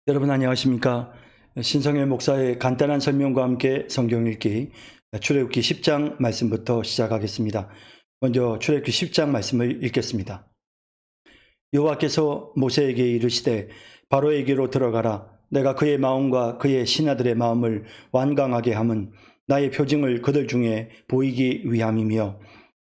여러분 안녕하십니까? 신성일 목사의 간단한 설명과 함께 성경 읽기 출애굽기 10장 말씀부터 시작하겠습니다. 먼저 출애굽기 10장 말씀을 읽겠습니다. 여호와께서 모세에게 이르시되 바로에게로 들어가라. 내가 그의 마음과 그의 신하들의 마음을 완강하게 함은 나의 표징을 그들 중에 보이기 위함이며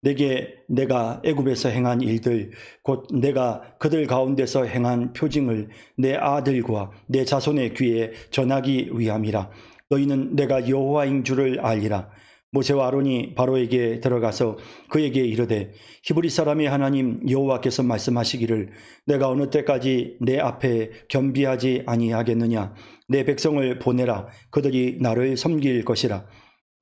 내게 내가 애굽에서 행한 일들 곧 내가 그들 가운데서 행한 표징을 내 아들과 내 자손의 귀에 전하기 위함이라. 너희는 내가 여호와인 줄을 알리라. 모세와 아론이 바로에게 들어가서 그에게 이르되 히브리 사람의 하나님 여호와께서 말씀하시기를 내가 어느 때까지 내 앞에 겸비하지 아니하겠느냐. 내 백성을 보내라. 그들이 나를 섬길 것이라.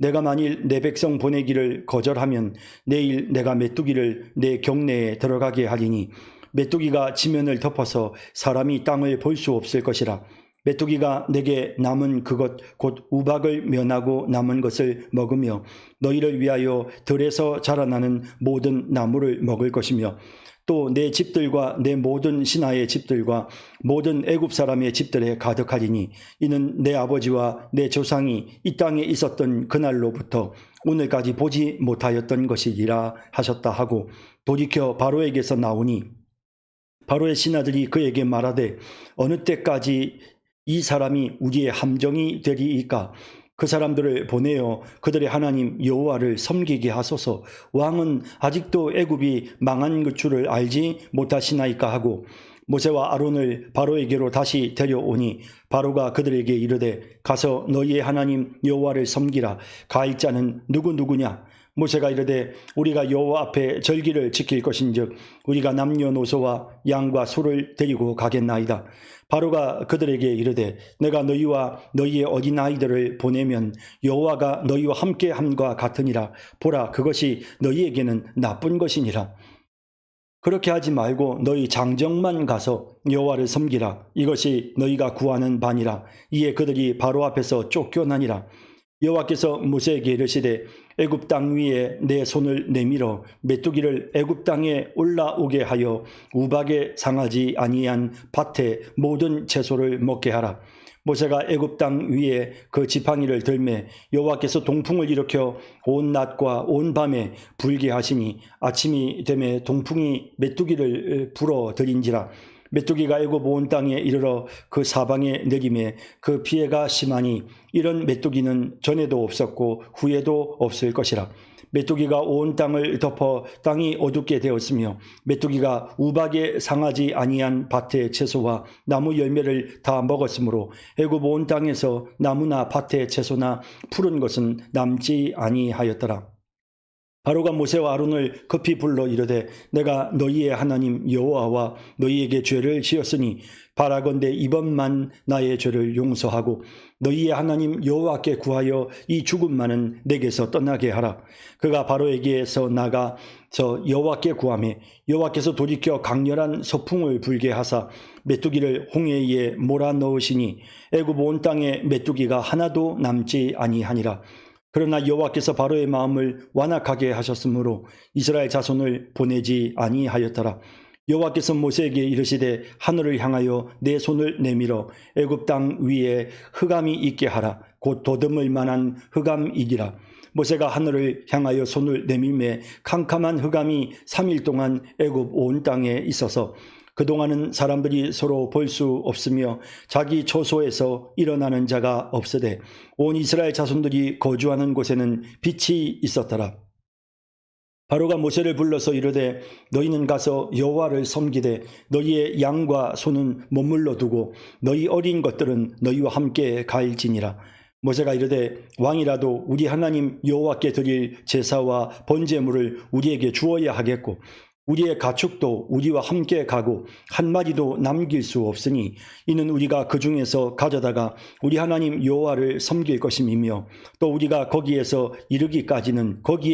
내가 만일 내 백성 보내기를 거절하면 내일 내가 메뚜기를 내 경내에 들어가게 하리니 메뚜기가 지면을 덮어서 사람이 땅을 볼 수 없을 것이라. 메뚜기가 내게 남은 그것 곧 우박을 면하고 남은 것을 먹으며 너희를 위하여 들에서 자라나는 모든 나무를 먹을 것이며 또 내 집들과 내 모든 신하의 집들과 모든 애굽 사람의 집들에 가득하리니 이는 내 아버지와 내 조상이 이 땅에 있었던 그날로부터 오늘까지 보지 못하였던 것이리라 하셨다 하고 돌이켜 바로에게서 나오니 바로의 신하들이 그에게 말하되 어느 때까지 이 사람이 우리의 함정이 되리이까. 그 사람들을 보내어 그들의 하나님 여호와를 섬기게 하소서. 왕은 아직도 애굽이 망한 그 줄을 알지 못하시나이까 하고 모세와 아론을 바로에게로 다시 데려오니 바로가 그들에게 이르되 가서 너희의 하나님 여호와를 섬기라. 갈 자는 누구냐. 모세가 이르되 우리가 여호와 앞에 절기를 지킬 것인즉 우리가 남녀노소와 양과 소를 데리고 가겠나이다. 바로가 그들에게 이르되 내가 너희와 너희의 어린아이들을 보내면 여호와가 너희와 함께함과 같으니라. 보라, 그것이 너희에게는 나쁜 것이니라. 그렇게 하지 말고 너희 장정만 가서 여호와를 섬기라. 이것이 너희가 구하는 바니라. 이에 그들이 바로 앞에서 쫓겨나니라. 여호와께서 모세에게 이르시되 애굽 땅 위에 내 손을 내밀어 메뚜기를 애굽 땅에 올라오게 하여 우박에 상하지 아니한 밭의 모든 채소를 먹게 하라. 모세가 애굽 땅 위에 그 지팡이를 들매 여호와께서 동풍을 일으켜 온 낮과 온 밤에 불게 하시니 아침이 되매 동풍이 메뚜기를 불어들인지라. 메뚜기가 애굽 온 땅에 이르러 그 사방에 내림에 그 피해가 심하니 이런 메뚜기는 전에도 없었고 후에도 없을 것이라. 메뚜기가 온 땅을 덮어 땅이 어둡게 되었으며 메뚜기가 우박에 상하지 아니한 밭의 채소와 나무 열매를 다 먹었으므로 애굽 온 땅에서 나무나 밭의 채소나 푸른 것은 남지 아니하였더라. 바로가 모세와 아론을 급히 불러 이르되 내가 너희의 하나님 여호와와 너희에게 죄를 지었으니 바라건대 이번만 나의 죄를 용서하고 너희의 하나님 여호와께 구하여 이 죽음만은 내게서 떠나게 하라. 그가 바로에게서 나가서 여호와께 구하매 여호와께서 돌이켜 강렬한 서풍을 불게 하사 메뚜기를 홍해에 몰아넣으시니 애굽 온 땅에 메뚜기가 하나도 남지 아니하니라. 그러나 여호와께서 바로의 마음을 완악하게 하셨으므로 이스라엘 자손을 보내지 아니하였더라. 여호와께서 모세에게 이르시되 하늘을 향하여 내 손을 내밀어 애굽 땅 위에 흑암이 있게 하라. 곧 돋음을 만한 흑암이니라. 모세가 하늘을 향하여 손을 내밀매 캄캄한 흑암이 3일 동안 애굽 온 땅에 있어서 그동안은 사람들이 서로 볼 수 없으며 자기 처소에서 일어나는 자가 없으되 온 이스라엘 자손들이 거주하는 곳에는 빛이 있었더라. 바로가 모세를 불러서 이르되 너희는 가서 여호와를 섬기되 너희의 양과 소는 머물러 두고 너희 어린 것들은 너희와 함께 갈지니라. 모세가 이르되 왕이라도 우리 하나님 여호와께 드릴 제사와 번제물을 우리에게 주어야 하겠고 우리의 가축도 우리와 함께 가고 한 마리도 남길 수 없으니 이는 우리가 그 중에서 가져다가 우리 하나님 여호와를 섬길 것임이며 또 우리가 거기에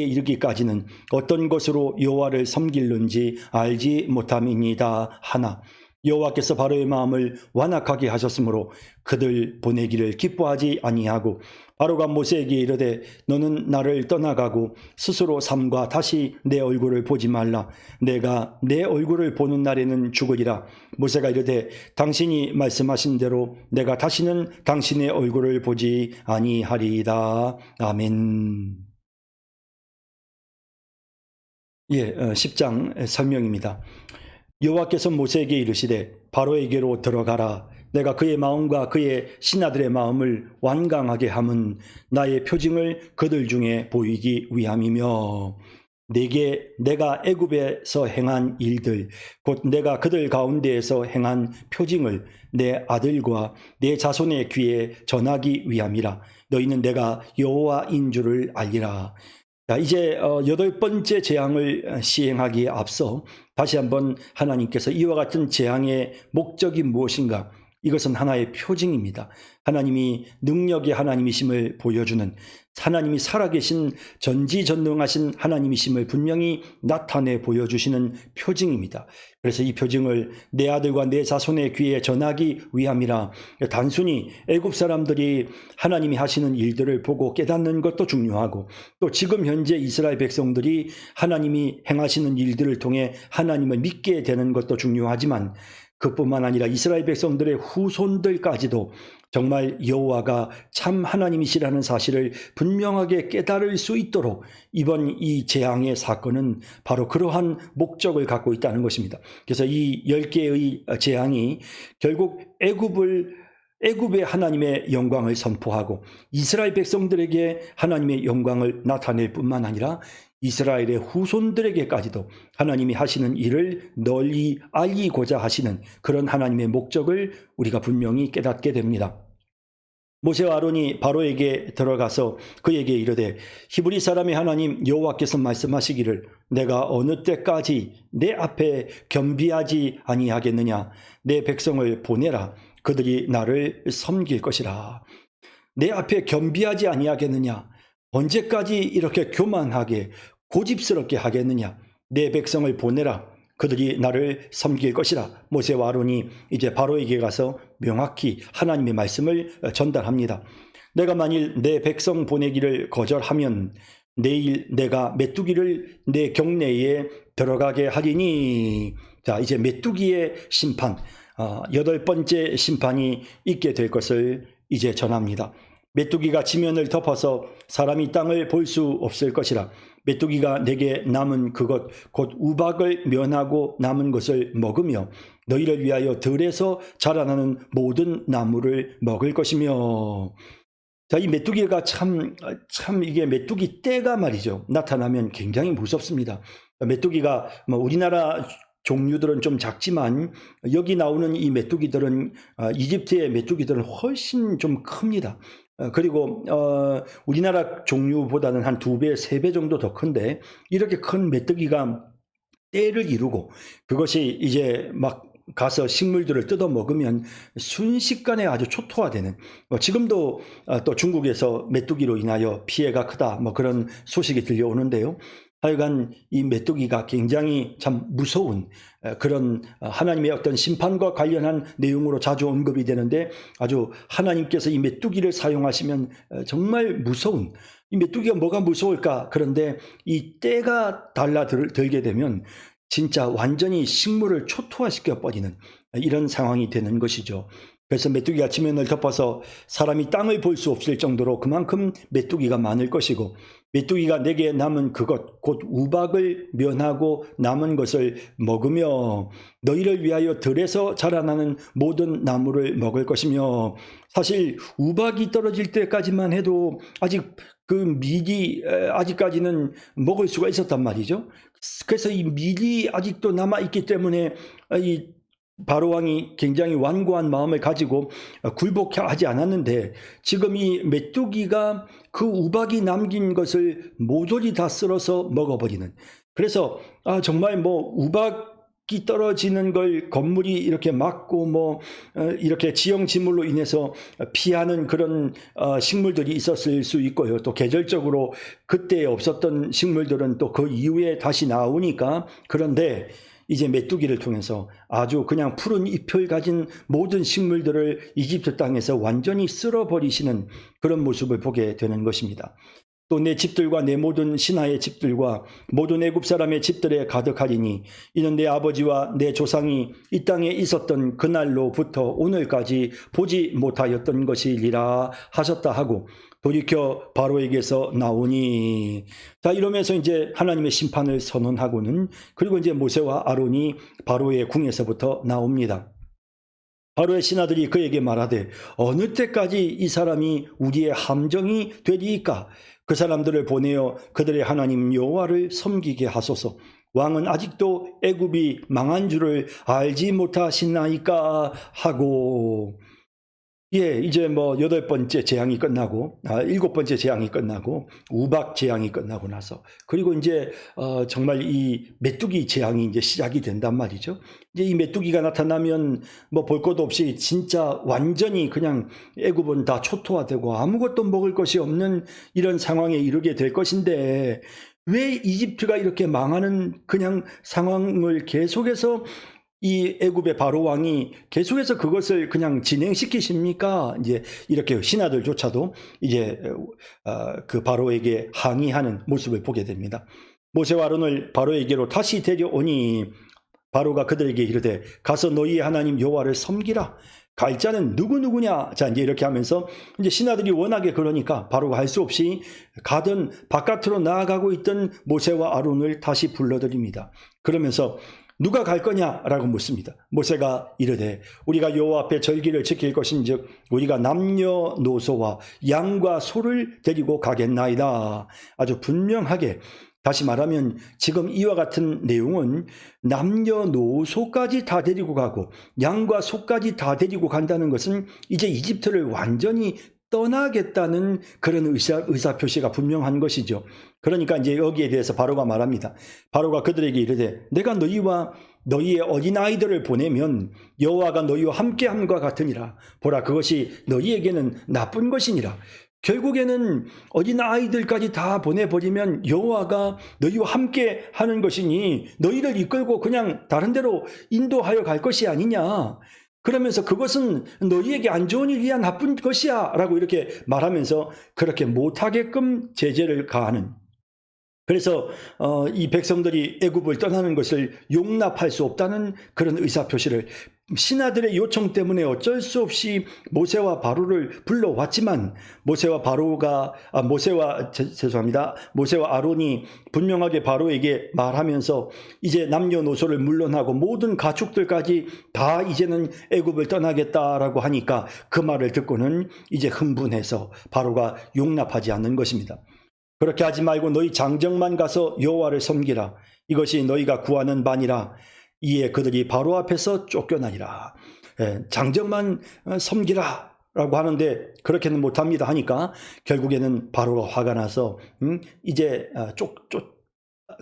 이르기까지는 어떤 것으로 여호와를 섬길는지 알지 못함이니이다 하나. 여호와께서 바로의 마음을 완악하게 하셨으므로 그들 보내기를 기뻐하지 아니하고 바로가 모세에게 이르되 너는 나를 떠나가고 스스로 삼가 다시 내 얼굴을 보지 말라. 내가 내 얼굴을 보는 날에는 죽으리라. 모세가 이르되 당신이 말씀하신 대로 내가 다시는 당신의 얼굴을 보지 아니하리이다. 아멘. 10장 설명입니다. 여호와께서 모세에게 이르시되 바로에게로 들어가라. 내가 그의 마음과 그의 신하들의 마음을 완강하게 함은 나의 표징을 그들 중에 보이기 위함이며 내가 애굽에서 행한 일들 곧 내가 그들 가운데에서 행한 표징을 내 아들과 내 자손의 귀에 전하기 위함이라. 너희는 내가 여호와인 줄을 알리라. 자, 이제 8번째 재앙을 시행하기에 앞서 다시 한번 하나님께서 이와 같은 재앙의 목적이 무엇인가? 이것은 하나의 표징입니다. 하나님이 능력의 하나님이심을 보여주는, 하나님이 살아계신 전지전능하신 하나님이심을 분명히 나타내 보여주시는 표징입니다. 그래서 이 표징을 내 아들과 내 자손의 귀에 전하기 위함이라. 단순히 애굽 사람들이 하나님이 하시는 일들을 보고 깨닫는 것도 중요하고, 또 지금 현재 이스라엘 백성들이 하나님이 행하시는 일들을 통해 하나님을 믿게 되는 것도 중요하지만, 그뿐만 아니라 이스라엘 백성들의 후손들까지도 정말 여호와가 참 하나님이시라는 사실을 분명하게 깨달을 수 있도록 이번 이 재앙의 사건은 바로 그러한 목적을 갖고 있다는 것입니다. 그래서 이 10개의 재앙이 결국 애굽의 하나님의 영광을 선포하고 이스라엘 백성들에게 하나님의 영광을 나타낼 뿐만 아니라 이스라엘의 후손들에게까지도 하나님이 하시는 일을 널리 알리고자 하시는 그런 하나님의 목적을 우리가 분명히 깨닫게 됩니다. 모세와 아론이 바로에게 들어가서 그에게 이르되 히브리 사람의 하나님 여호와께서 말씀하시기를 내가 어느 때까지 내 앞에 겸비하지 아니하겠느냐. 내 백성을 보내라. 그들이 나를 섬길 것이라. 내 앞에 겸비하지 아니하겠느냐. 언제까지 이렇게 교만하게 고집스럽게 하겠느냐. 내 백성을 보내라. 그들이 나를 섬길 것이라. 모세와 아론이 이제 바로에게 가서 명확히 하나님의 말씀을 전달합니다. 내가 만일 내 백성 보내기를 거절하면 내일 내가 메뚜기를 내 경내에 들어가게 하리니. 자, 이제 메뚜기의 심판, 8번째 심판이 있게 될 것을 이제 전합니다. 메뚜기가 지면을 덮어서 사람이 땅을 볼 수 없을 것이라. 메뚜기가 내게 남은 그것 곧 우박을 면하고 남은 것을 먹으며 너희를 위하여 들에서 자라나는 모든 나무를 먹을 것이며. 자, 이 메뚜기가 참 이게 메뚜기 떼가 말이죠. 나타나면 굉장히 무섭습니다. 메뚜기가 우리나라 종류들은 좀 작지만 여기 나오는 이 메뚜기들은 이집트의 메뚜기들은 훨씬 좀 큽니다. 그리고 우리나라 종류보다는 한 2배, 3배 정도 더 큰데 이렇게 큰 메뚜기가 떼를 이루고 그것이 이제 막 가서 식물들을 뜯어 먹으면 순식간에 아주 초토화되는, 지금도 또 중국에서 메뚜기로 인하여 피해가 크다 그런 소식이 들려오는데요. 하여간 이 메뚜기가 굉장히 참 무서운 그런 하나님의 어떤 심판과 관련한 내용으로 자주 언급이 되는데, 아주 하나님께서 이 메뚜기를 사용하시면 정말 무서운, 이 메뚜기가 뭐가 무서울까? 그런데 이 때가 달라들게 되면 진짜 완전히 식물을 초토화시켜 버리는 이런 상황이 되는 것이죠. 그래서 메뚜기가 지면을 덮어서 사람이 땅을 볼 수 없을 정도로 그만큼 메뚜기가 많을 것이고, 메뚜기가 내게 남은 그것 곧 우박을 면하고 남은 것을 먹으며 너희를 위하여 들에서 자라나는 모든 나무를 먹을 것이며. 사실 우박이 떨어질 때까지만 해도 아직 그 밀이 아직까지는 먹을 수가 있었단 말이죠. 그래서 이 밀이 아직도 남아있기 때문에 이 바로왕이 굉장히 완고한 마음을 가지고 굴복하지 않았는데, 지금 이 메뚜기가 그 우박이 남긴 것을 모조리 다 쓸어서 먹어버리는, 그래서 정말 우박이 떨어지는 걸 건물이 이렇게 막고 이렇게 지형지물로 인해서 피하는 그런 식물들이 있었을 수 있고요. 또 계절적으로 그때 없었던 식물들은 또 그 이후에 다시 나오니까. 그런데 이제 메뚜기를 통해서 아주 그냥 푸른 잎을 가진 모든 식물들을 이집트 땅에서 완전히 쓸어버리시는 그런 모습을 보게 되는 것입니다. 또 내 집들과 내 모든 신하의 집들과 모든 애굽 사람의 집들에 가득하리니 이는 내 아버지와 내 조상이 이 땅에 있었던 그날로부터 오늘까지 보지 못하였던 것이리라 하셨다 하고 돌이켜 바로에게서 나오니. 자, 이러면서 이제 하나님의 심판을 선언하고는 그리고 이제 모세와 아론이 바로의 궁에서부터 나옵니다. 바로의 신하들이 그에게 말하되 어느 때까지 이 사람이 우리의 함정이 되리이까? 그 사람들을 보내어 그들의 하나님 여호와를 섬기게 하소서. 왕은 아직도 애굽이 망한 줄을 알지 못하시나이까 하고. 예, 이제 뭐 8번째 재앙이 끝나고 7번째 재앙이 끝나고 우박 재앙이 끝나고 나서 그리고 이제 정말 이 메뚜기 재앙이 이제 시작이 된단 말이죠. 이제 이 메뚜기가 나타나면 뭐 볼 것도 없이 진짜 완전히 그냥 애굽은 다 초토화되고 아무것도 먹을 것이 없는 이런 상황에 이르게 될 것인데 왜 이집트가 이렇게 망하는 그냥 상황을 계속해서 이 애굽의 바로 왕이 계속해서 그것을 그냥 진행시키십니까? 이제 이렇게 신하들조차도 이제 그 바로에게 항의하는 모습을 보게 됩니다. 모세와 아론을 바로에게로 다시 데려오니 바로가 그들에게 이르되 가서 너희의 하나님 여호와를 섬기라. 갈 자는 누구냐? 자, 이제 이렇게 하면서 이제 신하들이 워낙에 그러니까 바로가 할 수 없이 가던 바깥으로 나아가고 있던 모세와 아론을 다시 불러드립니다. 그러면서 누가 갈 거냐라고 묻습니다. 모세가 이르되 우리가 여호와 앞에 절기를 지킬 것인즉 우리가 남녀노소와 양과 소를 데리고 가겠나이다. 아주 분명하게 다시 말하면 지금 이와 같은 내용은 남녀노소까지 다 데리고 가고 양과 소까지 다 데리고 간다는 것은 이제 이집트를 완전히 떠나겠다는 그런 의사표시가 분명한 것이죠. 그러니까 이제 여기에 대해서 바로가 말합니다. 바로가 그들에게 이르되 내가 너희와 너희의 어린아이들을 보내면 여호와가 너희와 함께함과 같으니라. 보라, 그것이 너희에게는 나쁜 것이니라. 결국에는 어린아이들까지 다 보내버리면 여호와가 너희와 함께 하는 것이니 너희를 이끌고 그냥 다른 데로 인도하여 갈 것이 아니냐. 그러면서 그것은 너희에게 안 좋은 일이야, 나쁜 것이야 라고 이렇게 말하면서 그렇게 못하게끔 제재를 가하는. 그래서 이 백성들이 애굽을 떠나는 것을 용납할 수 없다는 그런 의사표시를 신하들의 요청 때문에 어쩔 수 없이 모세와 바로를 불러왔지만 모세와 아론이 분명하게 바로에게 말하면서 이제 남녀노소를 물론하고 모든 가축들까지 다 이제는 애굽을 떠나겠다라고 하니까 그 말을 듣고는 이제 흥분해서 바로가 용납하지 않는 것입니다. 그렇게 하지 말고 너희 장정만 가서 여호와를 섬기라. 이것이 너희가 구하는 바니라. 이에 그들이 바로 앞에서 쫓겨나니라. 장정만 섬기라 라고 하는데 그렇게는 못합니다 하니까 결국에는 바로가 화가 나서 이제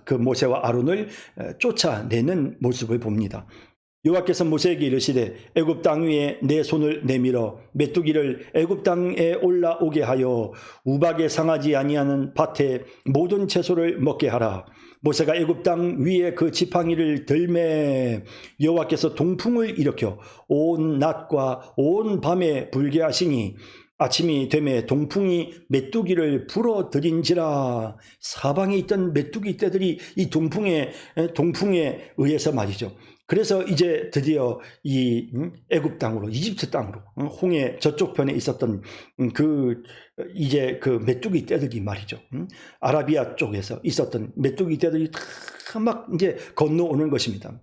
그 모세와 아론을 쫓아내는 모습을 봅니다. 여호와께서 모세에게 이르시되 애굽 땅 위에 내 손을 내밀어 메뚜기를 애굽 땅에 올라오게 하여 우박에 상하지 아니하는 밭에 모든 채소를 먹게 하라. 모세가 애굽 땅 위에 그 지팡이를 들매 여호와께서 동풍을 일으켜 온 낮과 온 밤에 불게 하시니 아침이 되매 동풍이 메뚜기를 불어들인지라. 사방에 있던 메뚜기 떼들이 이 동풍에 의해서 말이죠. 그래서 이제 드디어 이 애굽 땅으로, 이집트 땅으로, 홍해 저쪽 편에 있었던 이제 그 메뚜기 떼들이 말이죠. 아라비아 쪽에서 있었던 메뚜기 떼들이 다 막 이제 건너오는 것입니다.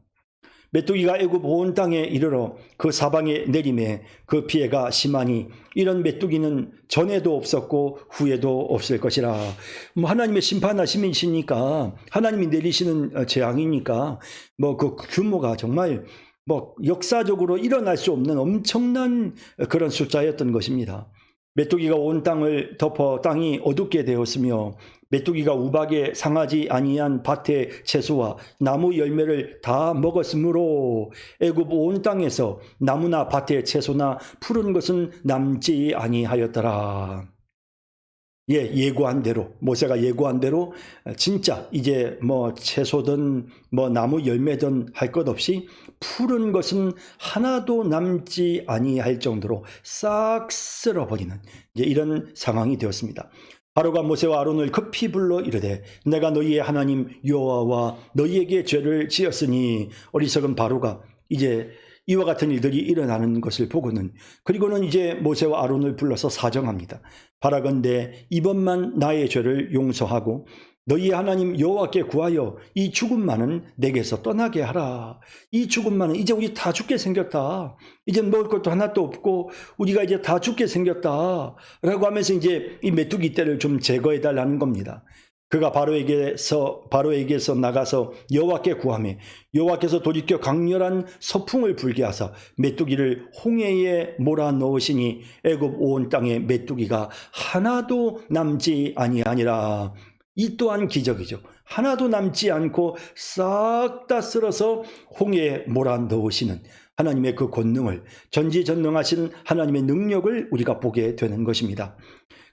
메뚜기가 애굽 온 땅에 이르러 그 사방에 내림에 그 피해가 심하니 이런 메뚜기는 전에도 없었고 후에도 없을 것이라. 하나님의 심판하심이시니까 하나님이 내리시는 재앙이니까 그 규모가 정말 역사적으로 일어날 수 없는 엄청난 그런 숫자였던 것입니다. 메뚜기가 온 땅을 덮어 땅이 어둡게 되었으며 메뚜기가 우박에 상하지 아니한 밭의 채소와 나무 열매를 다 먹었으므로 애굽 온 땅에서 나무나 밭의 채소나 푸른 것은 남지 아니하였더라. 예고한 대로, 모세가 예고한 대로 진짜 이제 뭐 채소든 뭐 나무 열매든 할 것 없이 푸른 것은 하나도 남지 아니할 정도로 싹 쓸어버리는 이제 이런 상황이 되었습니다. 바로가 모세와 아론을 급히 불러 이르되 내가 너희의 하나님 여호와와 너희에게 죄를 지었으니, 어리석은 바로가 이제 이와 같은 일들이 일어나는 것을 보고는, 그리고는 이제 모세와 아론을 불러서 사정합니다. 바라건대 이번만 나의 죄를 용서하고 너희 하나님 여호와께 구하여 이 죽음만은 내게서 떠나게 하라. 이 죽음만은, 이제 우리 다 죽게 생겼다. 이제 먹을 것도 하나도 없고 우리가 이제 다 죽게 생겼다. 라고 하면서 이제 이 메뚜기 떼를 좀 제거해 달라는 겁니다. 그가 바로에게서 나가서 여호와께 구하매 여호와께서 돌이켜 강렬한 서풍을 불게 하사 메뚜기를 홍해에 몰아 넣으시니 애굽 온 땅에 메뚜기가 하나도 남지 아니하니라. 이 또한 기적이죠. 하나도 남지 않고 싹 다 쓸어서 홍해에 몰아 넣으시는 하나님의 그 권능을, 전지전능하신 하나님의 능력을 우리가 보게 되는 것입니다.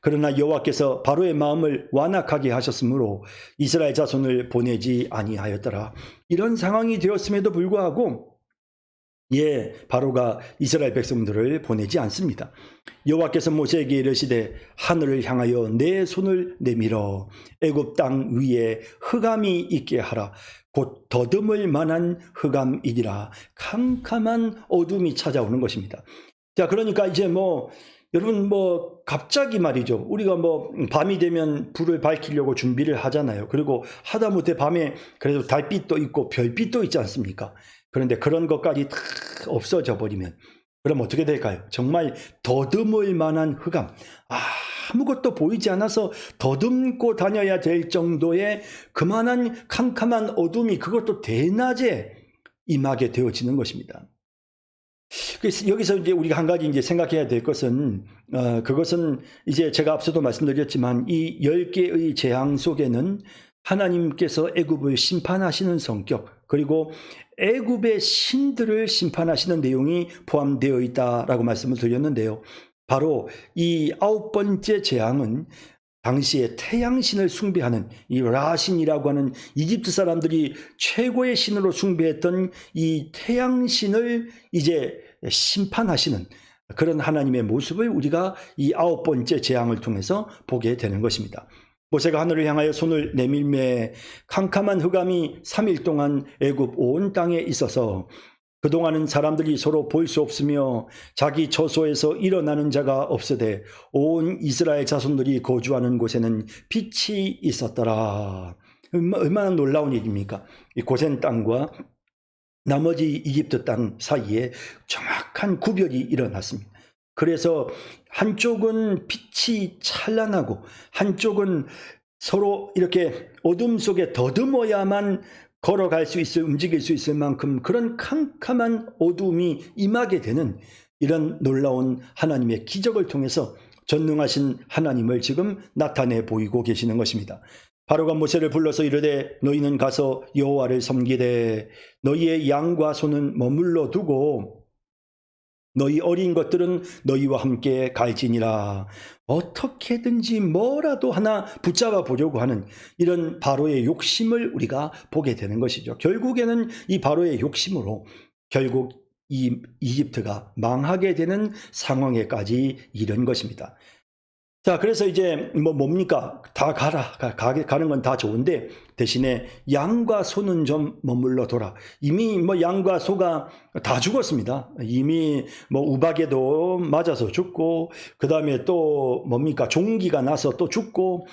그러나 여호와께서 바로의 마음을 완악하게 하셨으므로 이스라엘 자손을 보내지 아니하였더라. 이런 상황이 되었음에도 불구하고 바로가 이스라엘 백성들을 보내지 않습니다. 여호와께서 모세에게 이르시되 하늘을 향하여 내 손을 내밀어 애굽 땅 위에 흑암이 있게 하라. 곧 더듬을 만한 흑암이니라. 캄캄한 어둠이 찾아오는 것입니다. 자, 그러니까 이제 여러분 갑자기 말이죠. 우리가 밤이 되면 불을 밝히려고 준비를 하잖아요. 그리고 하다못해 밤에 그래도 달빛도 있고 별빛도 있지 않습니까? 그런데 그런 것까지 다 없어져 버리면 그럼 어떻게 될까요? 정말 더듬을 만한 흑암, 아무것도 보이지 않아서 더듬고 다녀야 될 정도의 그만한 캄캄한 어둠이, 그것도 대낮에 임하게 되어지는 것입니다. 그래서 여기서 이제 우리가 한 가지 이제 생각해야 될 것은, 그것은 이제 제가 앞서도 말씀드렸지만 이 10개의 재앙 속에는 하나님께서 애굽을 심판하시는 성격, 그리고 애굽의 신들을 심판하시는 내용이 포함되어 있다라고 말씀을 드렸는데요. 바로 이 9번째 재앙은 당시에 태양신을 숭배하는 이 라신이라고 하는 이집트 사람들이 최고의 신으로 숭배했던 이 태양신을 이제 심판하시는 그런 하나님의 모습을 우리가 이 9번째 재앙을 통해서 보게 되는 것입니다. 모세가 하늘을 향하여 손을 내밀매 캄캄한 흑암이 3일 동안 애굽 온 땅에 있어서 그동안은 사람들이 서로 볼 수 없으며 자기 처소에서 일어나는 자가 없으되 온 이스라엘 자손들이 거주하는 곳에는 빛이 있었더라. 얼마나 놀라운 일입니까? 이 고센 땅과 나머지 이집트 땅 사이에 정확한 구별이 일어났습니다. 그래서 한쪽은 빛이 찬란하고 한쪽은 서로 이렇게 어둠 속에 더듬어야만 걸어갈 수 있을, 움직일 수 있을 만큼 그런 캄캄한 어둠이 임하게 되는 이런 놀라운 하나님의 기적을 통해서 전능하신 하나님을 지금 나타내 보이고 계시는 것입니다. 바로가 모세를 불러서 이르되 너희는 가서 여호와를 섬기되 너희의 양과 소는 머물러 두고 너희 어린 것들은 너희와 함께 갈지니라. 어떻게든지 뭐라도 하나 붙잡아 보려고 하는 이런 바로의 욕심을 우리가 보게 되는 것이죠. 결국에는 이 바로의 욕심으로 결국 이 이집트가 망하게 되는 상황에까지 이른 것입니다. 자, 그래서 이제 뭡니까? 다 가는 건 다 좋은데 대신에 양과 소는 좀 머물러 둬라. 이미 양과 소가 다 죽었습니다. 이미 우박에도 맞아서 죽고, 그 다음에 또 종기가 나서 또 죽고,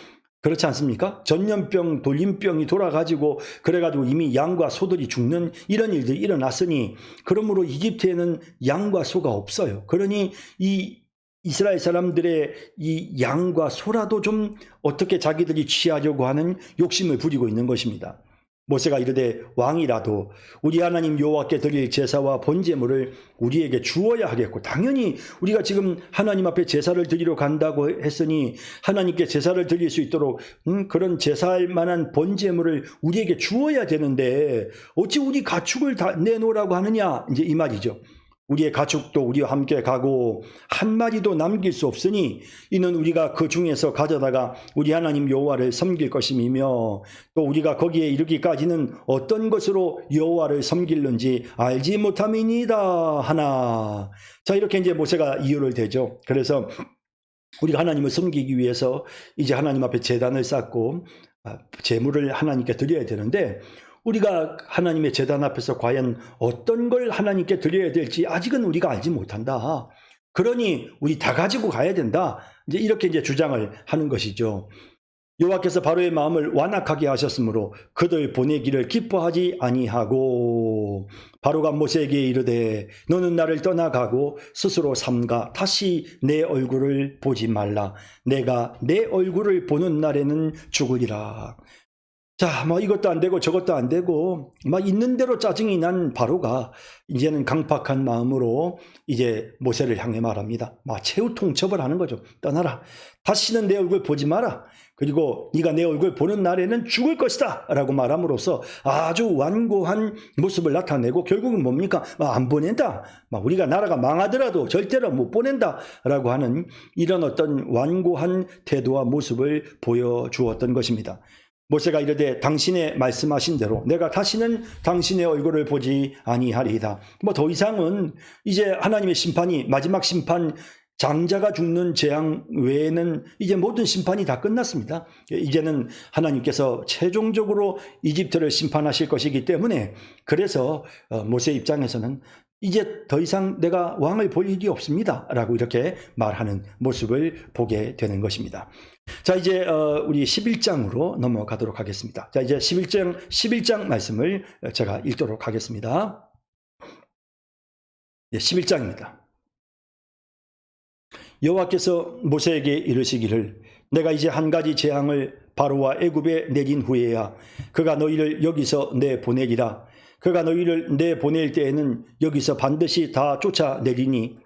그렇지 않습니까? 전염병, 돌림병이 돌아가지고 그래가지고 이미 양과 소들이 죽는 이런 일들이 일어났으니, 그러므로 이집트에는 양과 소가 없어요. 그러니 이 이스라엘 사람들의 이 양과 소라도 좀 어떻게 자기들이 취하려고 하는 욕심을 부리고 있는 것입니다. 모세가 이르되 왕이라도 우리 하나님 여호와께 드릴 제사와 번제물을 우리에게 주어야 하겠고, 당연히 우리가 지금 하나님 앞에 제사를 드리러 간다고 했으니 하나님께 제사를 드릴 수 있도록 그런 제사할 만한 번제물을 우리에게 주어야 되는데 어찌 우리 가축을 다 내놓으라고 하느냐, 이제 이 말이죠. 우리의 가축도 우리와 함께 가고 한 마리도 남길 수 없으니 이는 우리가 그 중에서 가져다가 우리 하나님 여호와를 섬길 것임이며 또 우리가 거기에 이르기까지는 어떤 것으로 여호와를 섬길는지 알지 못함이니이다 하나. 자, 이렇게 이제 모세가 이유를 대죠. 그래서 우리가 하나님을 섬기기 위해서 이제 하나님 앞에 제단을 쌓고 제물을 하나님께 드려야 되는데 우리가 하나님의 제단 앞에서 과연 어떤 걸 하나님께 드려야 될지 아직은 우리가 알지 못한다. 그러니 우리 다 가지고 가야 된다. 이제 이렇게 이제 주장을 하는 것이죠. 여호와께서 바로의 마음을 완악하게 하셨으므로 그들 보내기를 기뻐하지 아니하고 바로가 모세에게 이르되 너는 나를 떠나가고 스스로 삼가 다시 내 얼굴을 보지 말라. 내가 내 얼굴을 보는 날에는 죽으리라. 자, 이것도 안 되고 저것도 안 되고 있는 대로 짜증이 난 바로가 이제는 강팍한 마음으로 이제 모세를 향해 말합니다. 최후 통첩을 하는 거죠. 떠나라. 다시는 내 얼굴 보지 마라. 그리고 네가 내 얼굴 보는 날에는 죽을 것이다 라고 말함으로써 아주 완고한 모습을 나타내고 결국은 뭡니까? 안 보낸다. 우리가 나라가 망하더라도 절대로 못 보낸다 라고 하는 이런 어떤 완고한 태도와 모습을 보여주었던 것입니다. 모세가 이르되 당신의 말씀하신 대로 내가 다시는 당신의 얼굴을 보지 아니하리이다. 더 이상은 이제 하나님의 심판이 마지막 심판 장자가 죽는 재앙 외에는 이제 모든 심판이 다 끝났습니다. 이제는 하나님께서 최종적으로 이집트를 심판하실 것이기 때문에 그래서 모세 입장에서는 이제 더 이상 내가 왕을 볼 일이 없습니다 라고 이렇게 말하는 모습을 보게 되는 것입니다. 자, 이제 우리 11장으로 넘어가도록 하겠습니다. 자, 이제 11장 말씀을 제가 읽도록 하겠습니다. 11장입니다. 여호와께서 모세에게 이르시기를 내가 이제 한 가지 재앙을 바로와 애굽에 내린 후에야 그가 너희를 여기서 내보내리라. 그가 너희를 내보낼 때에는 여기서 반드시 다 쫓아내리니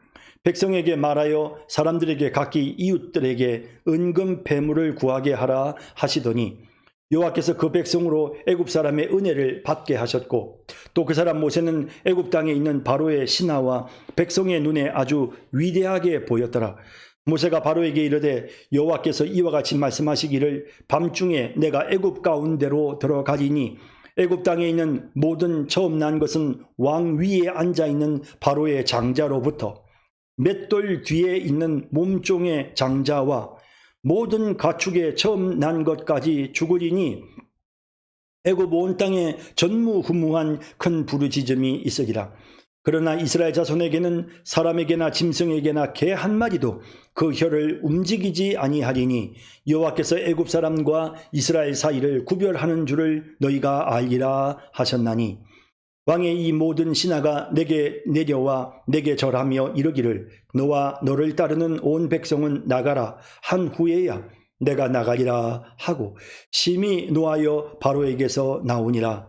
백성에게 말하여 사람들에게 각기 이웃들에게 은금 배물을 구하게 하라 하시더니 여호와께서 그 백성으로 애굽 사람의 은혜를 받게 하셨고 또 그 사람 모세는 애굽 땅에 있는 바로의 신하와 백성의 눈에 아주 위대하게 보였더라. 모세가 바로에게 이르되 여호와께서 이와 같이 말씀하시기를 밤중에 내가 애굽 가운데로 들어가리니 애굽 땅에 있는 모든 처음 난 것은 왕 위에 앉아 있는 바로의 장자로부터 맷돌 뒤에 있는 몸종의 장자와 모든 가축의 처음 난 것까지 죽으리니 애굽 온 땅에 전무후무한 큰 부르짖음이 있으리라. 그러나 이스라엘 자손에게는 사람에게나 짐승에게나 개 한 마리도 그 혀를 움직이지 아니하리니 여호와께서 애굽 사람과 이스라엘 사이를 구별하는 줄을 너희가 알리라 하셨나니 왕의 이 모든 신하가 내게 내려와 내게 절하며 이르기를 너와 너를 따르는 온 백성은 나가라 한 후에야 내가 나가리라 하고 심히 노하여 바로에게서 나오니라.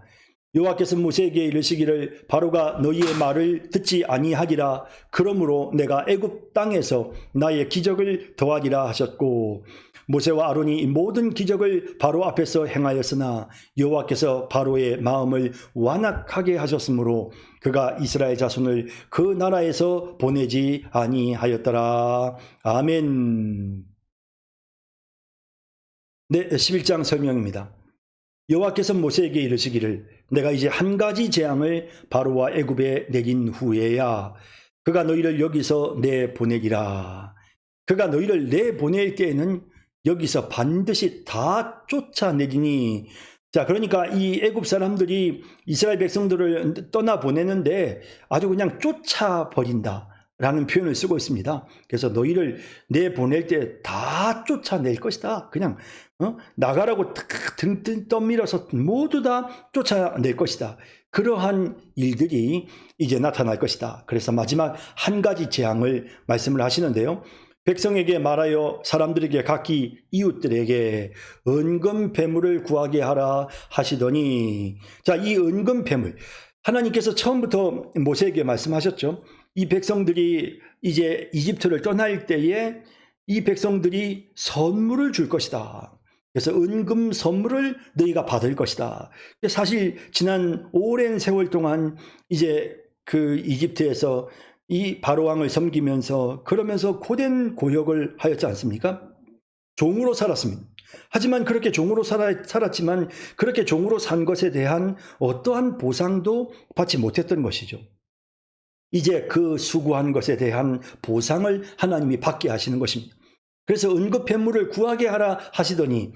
여호와께서 모세에게 이르시기를 바로가 너희의 말을 듣지 아니하리라. 그러므로 내가 애굽 땅에서 나의 기적을 더하리라 하셨고 모세와 아론이 이 모든 기적을 바로 앞에서 행하였으나 여호와께서 바로의 마음을 완악하게 하셨으므로 그가 이스라엘 자손을 그 나라에서 보내지 아니하였더라. 아멘. 네, 11장 설명입니다. 여호와께서 모세에게 이르시기를 내가 이제 한 가지 재앙을 바로와 애굽에 내린 후에야 그가 너희를 여기서 내보내리라. 그가 너희를 내보낼 때에는 여기서 반드시 다 쫓아내리니. 자, 그러니까 이 애굽 사람들이 이스라엘 백성들을 떠나보내는데 아주 그냥 쫓아버린다 라는 표현을 쓰고 있습니다. 그래서 너희를 내보낼 때 다 쫓아낼 것이다. 그냥 나가라고 등 떠밀어서 모두 다 쫓아낼 것이다. 그러한 일들이 이제 나타날 것이다. 그래서 마지막 한 가지 재앙을 말씀을 하시는데요. 백성에게 말하여 사람들에게 각기 이웃들에게 은금 배물을 구하게 하라 하시더니, 자, 이 은금 배물, 하나님께서 처음부터 모세에게 말씀하셨죠. 이 백성들이 이제 이집트를 떠날 때에 이 백성들이 선물을 줄 것이다. 그래서 은금 선물을 너희가 받을 것이다. 사실 지난 오랜 세월 동안 이제 그 이집트에서 이 바로 왕을 섬기면서 그러면서 고된 고역을 하였지 않습니까? 종으로 살았습니다. 하지만 그렇게 종으로 살았지만 그렇게 종으로 산 것에 대한 어떠한 보상도 받지 못했던 것이죠. 이제 그 수고한 것에 대한 보상을 하나님이 받게 하시는 것입니다. 그래서 은급회물을 구하게 하라 하시더니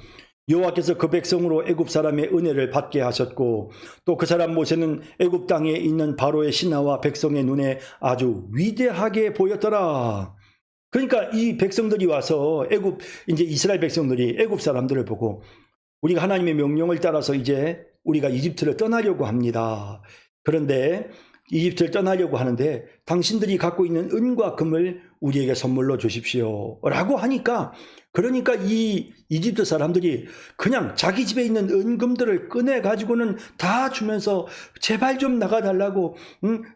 여호와께서 그 백성으로 애굽 사람의 은혜를 받게 하셨고 또 그 사람 모세는 애굽 땅에 있는 바로의 신하와 백성의 눈에 아주 위대하게 보였더라. 그러니까 이 백성들이 와서 이제 이스라엘 백성들이 애굽 사람들을 보고 우리가 하나님의 명령을 따라서 이제 우리가 이집트를 떠나려고 합니다. 그런데 이집트를 떠나려고 하는데 당신들이 갖고 있는 은과 금을 우리에게 선물로 주십시오 라고 하니까, 그러니까 이 이집트 사람들이 그냥 자기 집에 있는 은금들을 꺼내 가지고는 다 주면서 제발 좀 나가달라고,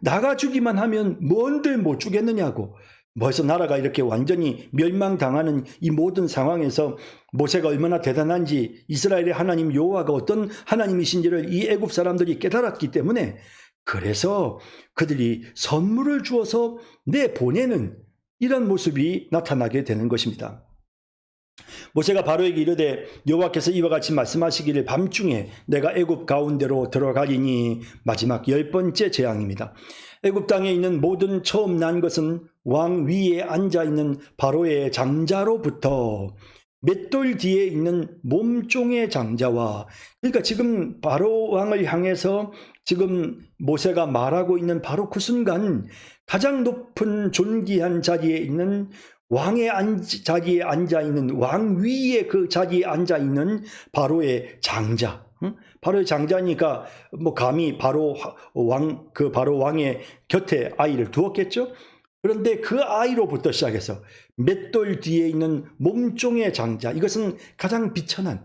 나가주기만 하면 뭔들 못 주겠느냐고. 벌써 나라가 이렇게 완전히 멸망당하는 이 모든 상황에서 모세가 얼마나 대단한지, 이스라엘의 하나님 여호와가 어떤 하나님이신지를 이 애굽 사람들이 깨달았기 때문에 그래서 그들이 선물을 주어서 내보내는 이런 모습이 나타나게 되는 것입니다. 모세가 바로에게 이르되 여호와께서 이와 같이 말씀하시기를 밤중에 내가 애굽 가운데로 들어가리니, 마지막 10번째 재앙입니다. 애굽 땅에 있는 모든 처음 난 것은 왕 위에 앉아있는 바로의 장자로부터 맷돌 뒤에 있는 몸종의 장자와, 그러니까 지금 바로 왕을 향해서 지금 모세가 말하고 있는 바로 그 순간 가장 높은 존귀한 자리에 있는 왕의 자리에 앉아있는, 왕 위에 그 자리에 앉아있는 바로의 장자, 바로의 장자니까 뭐 감히 바로 왕의 곁에 아이를 두었겠죠. 그런데 그 아이로부터 시작해서 맷돌 뒤에 있는 몸종의 장자, 이것은 가장 비천한,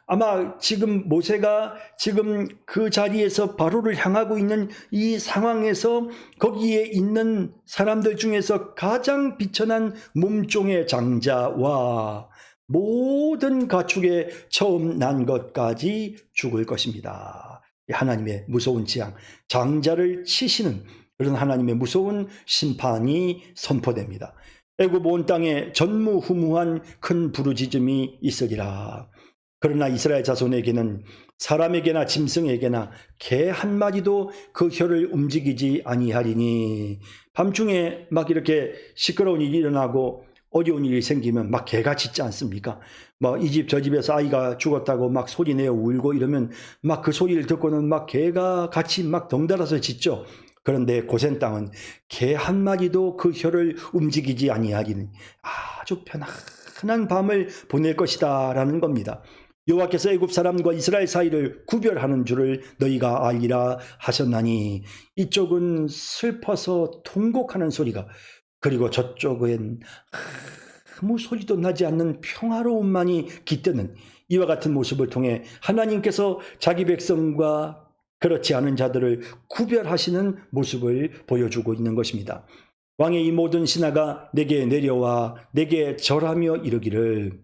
아마 지금 모세가 지금 그 자리에서 바로를 향하고 있는 이 상황에서 거기에 있는 사람들 중에서 가장 비천한 몸종의 장자와 모든 가축의 처음 난 것까지 죽을 것입니다. 하나님의 무서운 재앙, 장자를 치시는 그런 하나님의 무서운 심판이 선포됩니다. 애굽 온 땅에 전무후무한 큰 부르짖음이 있으리라. 그러나 이스라엘 자손에게는 사람에게나 짐승에게나 개 한 마리도 그 혀를 움직이지 아니하리니, 밤중에 막 이렇게 시끄러운 일이 일어나고 어려운 일이 생기면 막 개가 짖지 않습니까? 뭐 이 집 저 집에서 아이가 죽었다고 막 소리내어 울고 이러면 막 그 소리를 듣고는 막 개가 같이 막 덩달아서 짖죠. 그런데 고센 땅은 개 한 마리도 그 혀를 움직이지 아니하리니 아주 편안한 밤을 보낼 것이다 라는 겁니다. 여호와께서 애굽 사람과 이스라엘 사이를 구별하는 줄을 너희가 알리라 하셨나니, 이쪽은 슬퍼서 통곡하는 소리가, 그리고 저쪽은 아무 소리도 나지 않는 평화로움만이 깃드는 이와 같은 모습을 통해 하나님께서 자기 백성과 그렇지 않은 자들을 구별하시는 모습을 보여주고 있는 것입니다. 왕의 이 모든 신하가 내게 내려와 내게 절하며 이르기를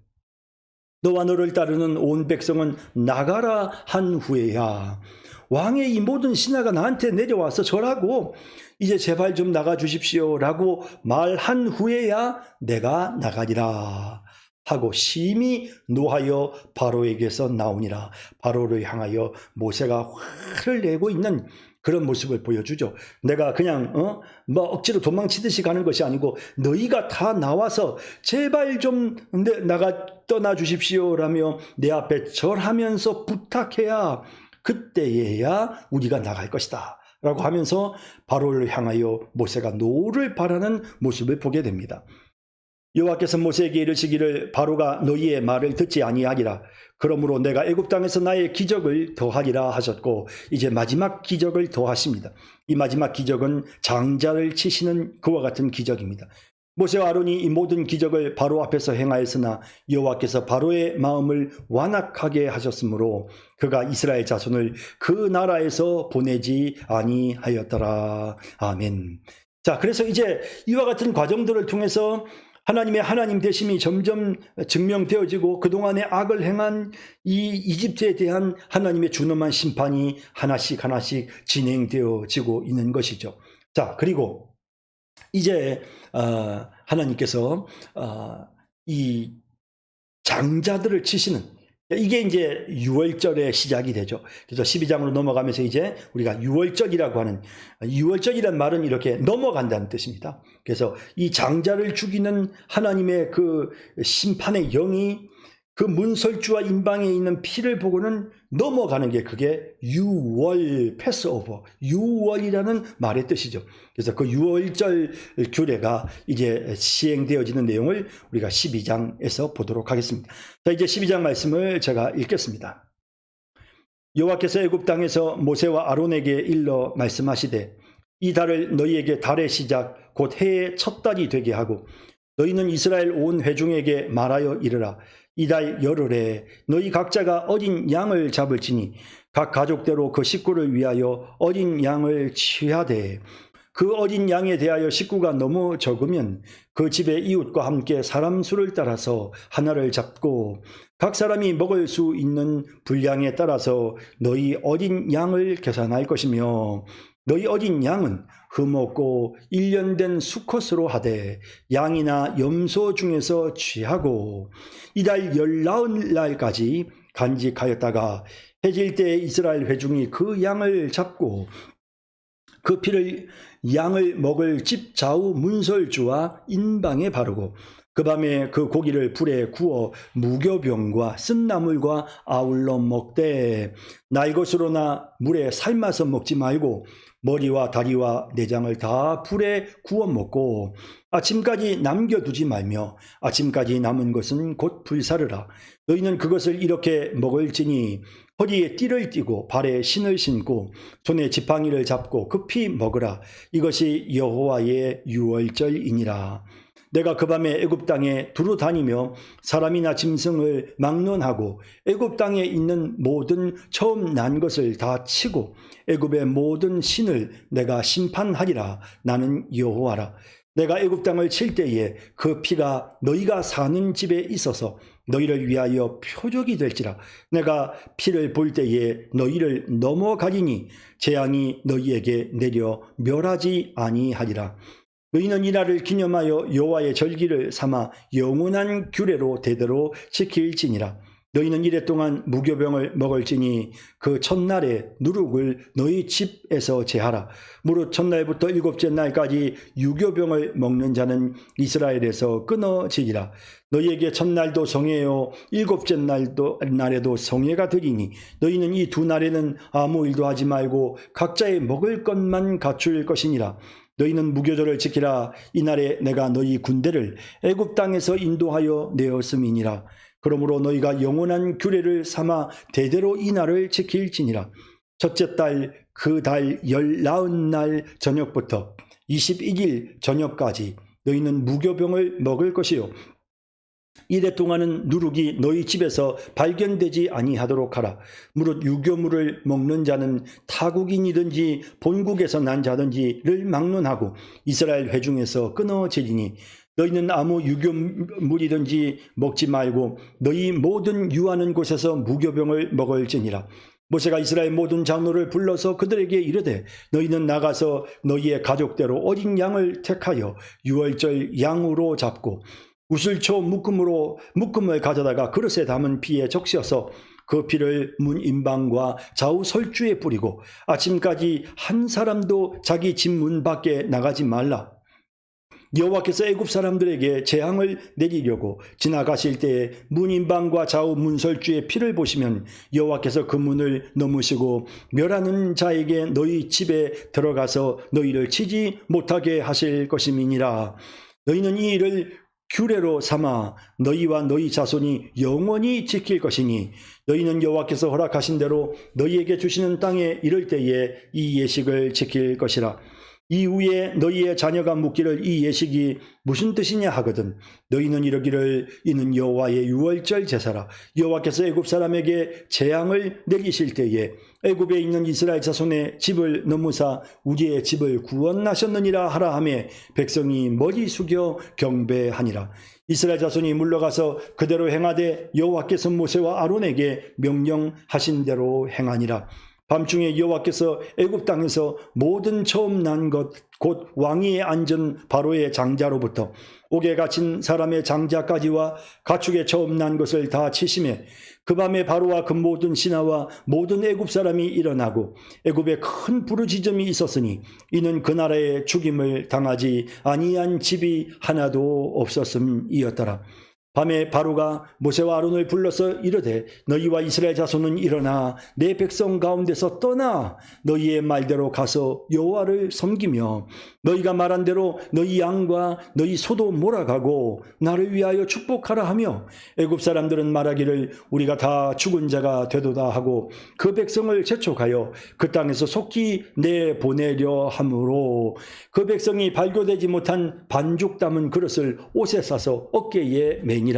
너와 너를 따르는 온 백성은 나가라 한 후에야. 왕의 이 모든 신하가 나한테 내려와서 절하고 이제 제발 좀 나가 주십시오 라고 말한 후에야 내가 나가리라 하고 심히 노하여 바로에게서 나오니라. 바로를 향하여 모세가 화를 내고 있는 그런 모습을 보여주죠. 내가 그냥 뭐 억지로 도망치듯이 가는 것이 아니고 너희가 다 나와서 제발 좀 떠나 주십시오라며 내 앞에 절하면서 부탁해야 그때에야 우리가 나갈 것이다 라고 하면서 바로를 향하여 모세가 노를 바라는 모습을 보게 됩니다. 여호와께서 모세에게 이르시기를 바로가 너희의 말을 듣지 아니하리라. 그러므로 내가 애굽 땅에서 나의 기적을 더하리라 하셨고, 이제 마지막 기적을 더하십니다. 이 마지막 기적은 장자를 치시는 그와 같은 기적입니다. 모세와 아론이 이 모든 기적을 바로 앞에서 행하였으나 여호와께서 바로의 마음을 완악하게 하셨으므로 그가 이스라엘 자손을 그 나라에서 보내지 아니하였더라. 아멘. 자, 그래서 이제 이와 같은 과정들을 통해서 하나님의 하나님 되심이 점점 증명되어지고 그동안의 악을 행한 이 이집트에 대한 하나님의 준엄한 심판이 하나씩 진행되어지고 있는 것이죠. 자, 그리고 이제 하나님께서 이 장자들을 치시는, 이게 이제 유월절의 시작이 되죠. 그래서 12장으로 넘어가면서 이제 우리가 유월절이라고 하는, 유월절이란 말은 이렇게 넘어간다는 뜻입니다. 그래서 이 장자를 죽이는 하나님의 그 심판의 영이 그 문설주와 임방에 있는 피를 보고는 넘어가는 게, 그게 유월, 패스오버, 유월이라는 말의 뜻이죠. 그래서 그 유월절 규례가 이제 시행되어지는 내용을 우리가 12장에서 보도록 하겠습니다. 자, 이제 12장 말씀을 제가 읽겠습니다. 여호와께서 애굽 땅에서 모세와 아론에게 일러 말씀하시되, 이 달을 너희에게 달의 시작 곧 해의 첫 달이 되게 하고, 너희는 이스라엘 온 회중에게 말하여 이르라. 이달 열흘에 너희 각자가 어린 양을 잡을지니 각 가족대로 그 식구를 위하여 어린 양을 취하되, 그 어린 양에 대하여 식구가 너무 적으면 그 집의 이웃과 함께 사람 수를 따라서 하나를 잡고 각 사람이 먹을 수 있는 분량에 따라서 너희 어린 양을 계산할 것이며, 너희 어린 양은 흠없고 1년 된 수컷으로 하되 양이나 염소 중에서 취하고, 이달 19날까지 간직하였다가 해질 때에 이스라엘 회중이 그 양을 잡고 그 피를 양을 먹을 집 좌우 문설주와 인방에 바르고, 그 밤에 그 고기를 불에 구워 무교병과 쓴나물과 아울러 먹되, 날 것으로나 물에 삶아서 먹지 말고 머리와 다리와 내장을 다 불에 구워 먹고 아침까지 남겨두지 말며 아침까지 남은 것은 곧 불사르라. 너희는 그것을 이렇게 먹을지니 허리에 띠를 띠고 발에 신을 신고 손에 지팡이를 잡고 급히 먹으라. 이것이 여호와의 유월절이니라. 내가 그 밤에 애굽 땅에 두루 다니며 사람이나 짐승을 막론하고 애굽 땅에 있는 모든 처음 난 것을 다 치고 애굽의 모든 신을 내가 심판하리라. 나는 여호와라. 내가 애굽 땅을 칠 때에 그 피가 너희가 사는 집에 있어서 너희를 위하여 표적이 될지라. 내가 피를 볼 때에 너희를 넘어가리니 재앙이 너희에게 내려 멸하지 아니하리라. 너희는 이 날을 기념하여 여호와의 절기를 삼아 영원한 규례로 대대로 지킬지니라. 너희는 이래 동안 무교병을 먹을지니 그 첫날에 누룩을 너희 집에서 제하라. 무릇 첫날부터 일곱째 날까지 유교병을 먹는 자는 이스라엘에서 끊어지리라. 너희에게 첫날도 성회요 일곱째 날에도 성회가 되리니, 너희는 이 두 날에는 아무 일도 하지 말고 각자의 먹을 것만 갖출 것이니라. 너희는 무교절을 지키라. 이날에 내가 너희 군대를 애굽 땅에서 인도하여 내었음이니라. 그러므로 너희가 영원한 규례를 삼아 대대로 이 날을 지킬지니라. 첫째 달 그 달 19날 저녁부터 21일 저녁까지 너희는 무교병을 먹을 것이요, 이래 동안은 누룩이 너희 집에서 발견되지 아니하도록 하라. 무릇 유교물을 먹는 자는 타국인이든지 본국에서 난 자든지를 막론하고 이스라엘 회중에서 끊어지리니, 너희는 아무 유교물이든지 먹지 말고 너희 모든 유하는 곳에서 무교병을 먹을지니라. 모세가 이스라엘 모든 장로를 불러서 그들에게 이르되, 너희는 나가서 너희의 가족대로 어린 양을 택하여 유월절 양으로 잡고 우슬초 묶음을 가져다가 그릇에 담은 피에 적셔서 그 피를 문 인방과 좌우 설주에 뿌리고 아침까지 한 사람도 자기 집 문 밖에 나가지 말라. 여호와께서 애굽 사람들에게 재앙을 내리려고 지나가실 때에 문 인방과 좌우 문설주의 피를 보시면 여호와께서 그 문을 넘으시고 멸하는 자에게 너희 집에 들어가서 너희를 치지 못하게 하실 것임이니라. 너희는 이 일을 규례로 삼아 너희와 너희 자손이 영원히 지킬 것이니, 너희는 여호와께서 허락하신 대로 너희에게 주시는 땅에 이를 때에 이 예식을 지킬 것이라. 이후에 너희의 자녀가 묻기를 이 예식이 무슨 뜻이냐 하거든 너희는 이르기를 이는 여호와의 유월절 제사라. 여호와께서 애굽 사람에게 재앙을 내리실 때에 애굽에 있는 이스라엘 자손의 집을 넘으사 우리의 집을 구원하셨느니라 하라 하며 백성이 머리 숙여 경배하니라. 이스라엘 자손이 물러가서 그대로 행하되 여호와께서 모세와 아론에게 명령하신 대로 행하니라. 밤중에 여호와께서 애굽 땅에서 모든 처음 난 것 곧 왕위에 앉은 바로의 장자로부터 옥에 갇힌 사람의 장자까지와 가축의 처음 난 것을 다 치심에 그 밤에 바로와 그 모든 신하와 모든 애굽 사람이 일어나고 애굽에 큰 부르짖음이 있었으니 이는 그 나라에 죽임을 당하지 아니한 집이 하나도 없었음이었더라. 밤에 바로가 모세와 아론을 불러서 이르되 너희와 이스라엘 자손은 일어나 내 백성 가운데서 떠나 너희의 말대로 가서 여호와를 섬기며 너희가 말한 대로 너희 양과 너희 소도 몰아가고 나를 위하여 축복하라 하며 애굽 사람들은 말하기를 우리가 다 죽은 자가 되도다 하고 그 백성을 재촉하여 그 땅에서 속히 내보내려 하므로 그 백성이 발교되지 못한 반죽 담은 그릇을 옷에 싸서 어깨에 매니라.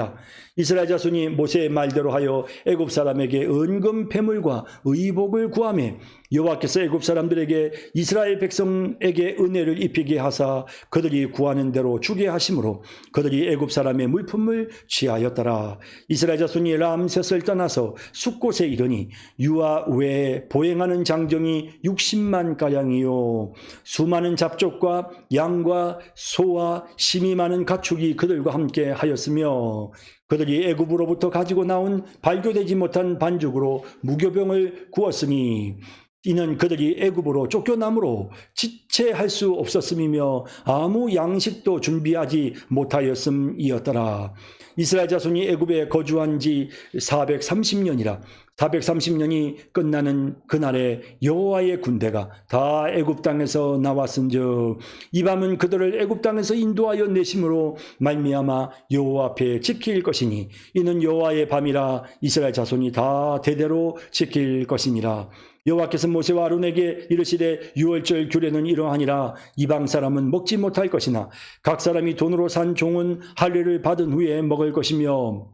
이스라엘 자손이 모세의 말대로 하여 애굽 사람에게 은금 패물과 의복을 구하매 여호와께서 애굽 사람들에게 이스라엘 백성에게 은혜를 입히게 하사 그들이 구하는 대로 주게 하심으로 그들이 애굽 사람의 물품을 취하였더라. 이스라엘 자손이 람셋을 떠나서 숫곳에 이르니 유아 외에 보행하는 장정이 60만 가량이요 수많은 잡족과 양과 소와 심이 많은 가축이 그들과 함께 하였으며 그들이 애굽으로부터 가지고 나온 발교되지 못한 반죽으로 무교병을 구웠으니 이는 그들이 애굽으로 쫓겨남으로 지체할 수 없었음이며 아무 양식도 준비하지 못하였음이었더라. 이스라엘 자손이 애굽에 거주한 지 430년이라 430년이 끝나는 그날에 여호와의 군대가 다 애굽 땅에서 나왔은즉 이 밤은 그들을 애굽 땅에서 인도하여 내심으로 말미암아 여호와 앞에 지킬 것이니 이는 여호와의 밤이라 이스라엘 자손이 다 대대로 지킬 것이니라. 여호와께서 모세와 아론에게 이르시되 유월절 규례는 이러하니라. 이방 사람은 먹지 못할 것이나 각 사람이 돈으로 산 종은 할례를 받은 후에 먹을 것이며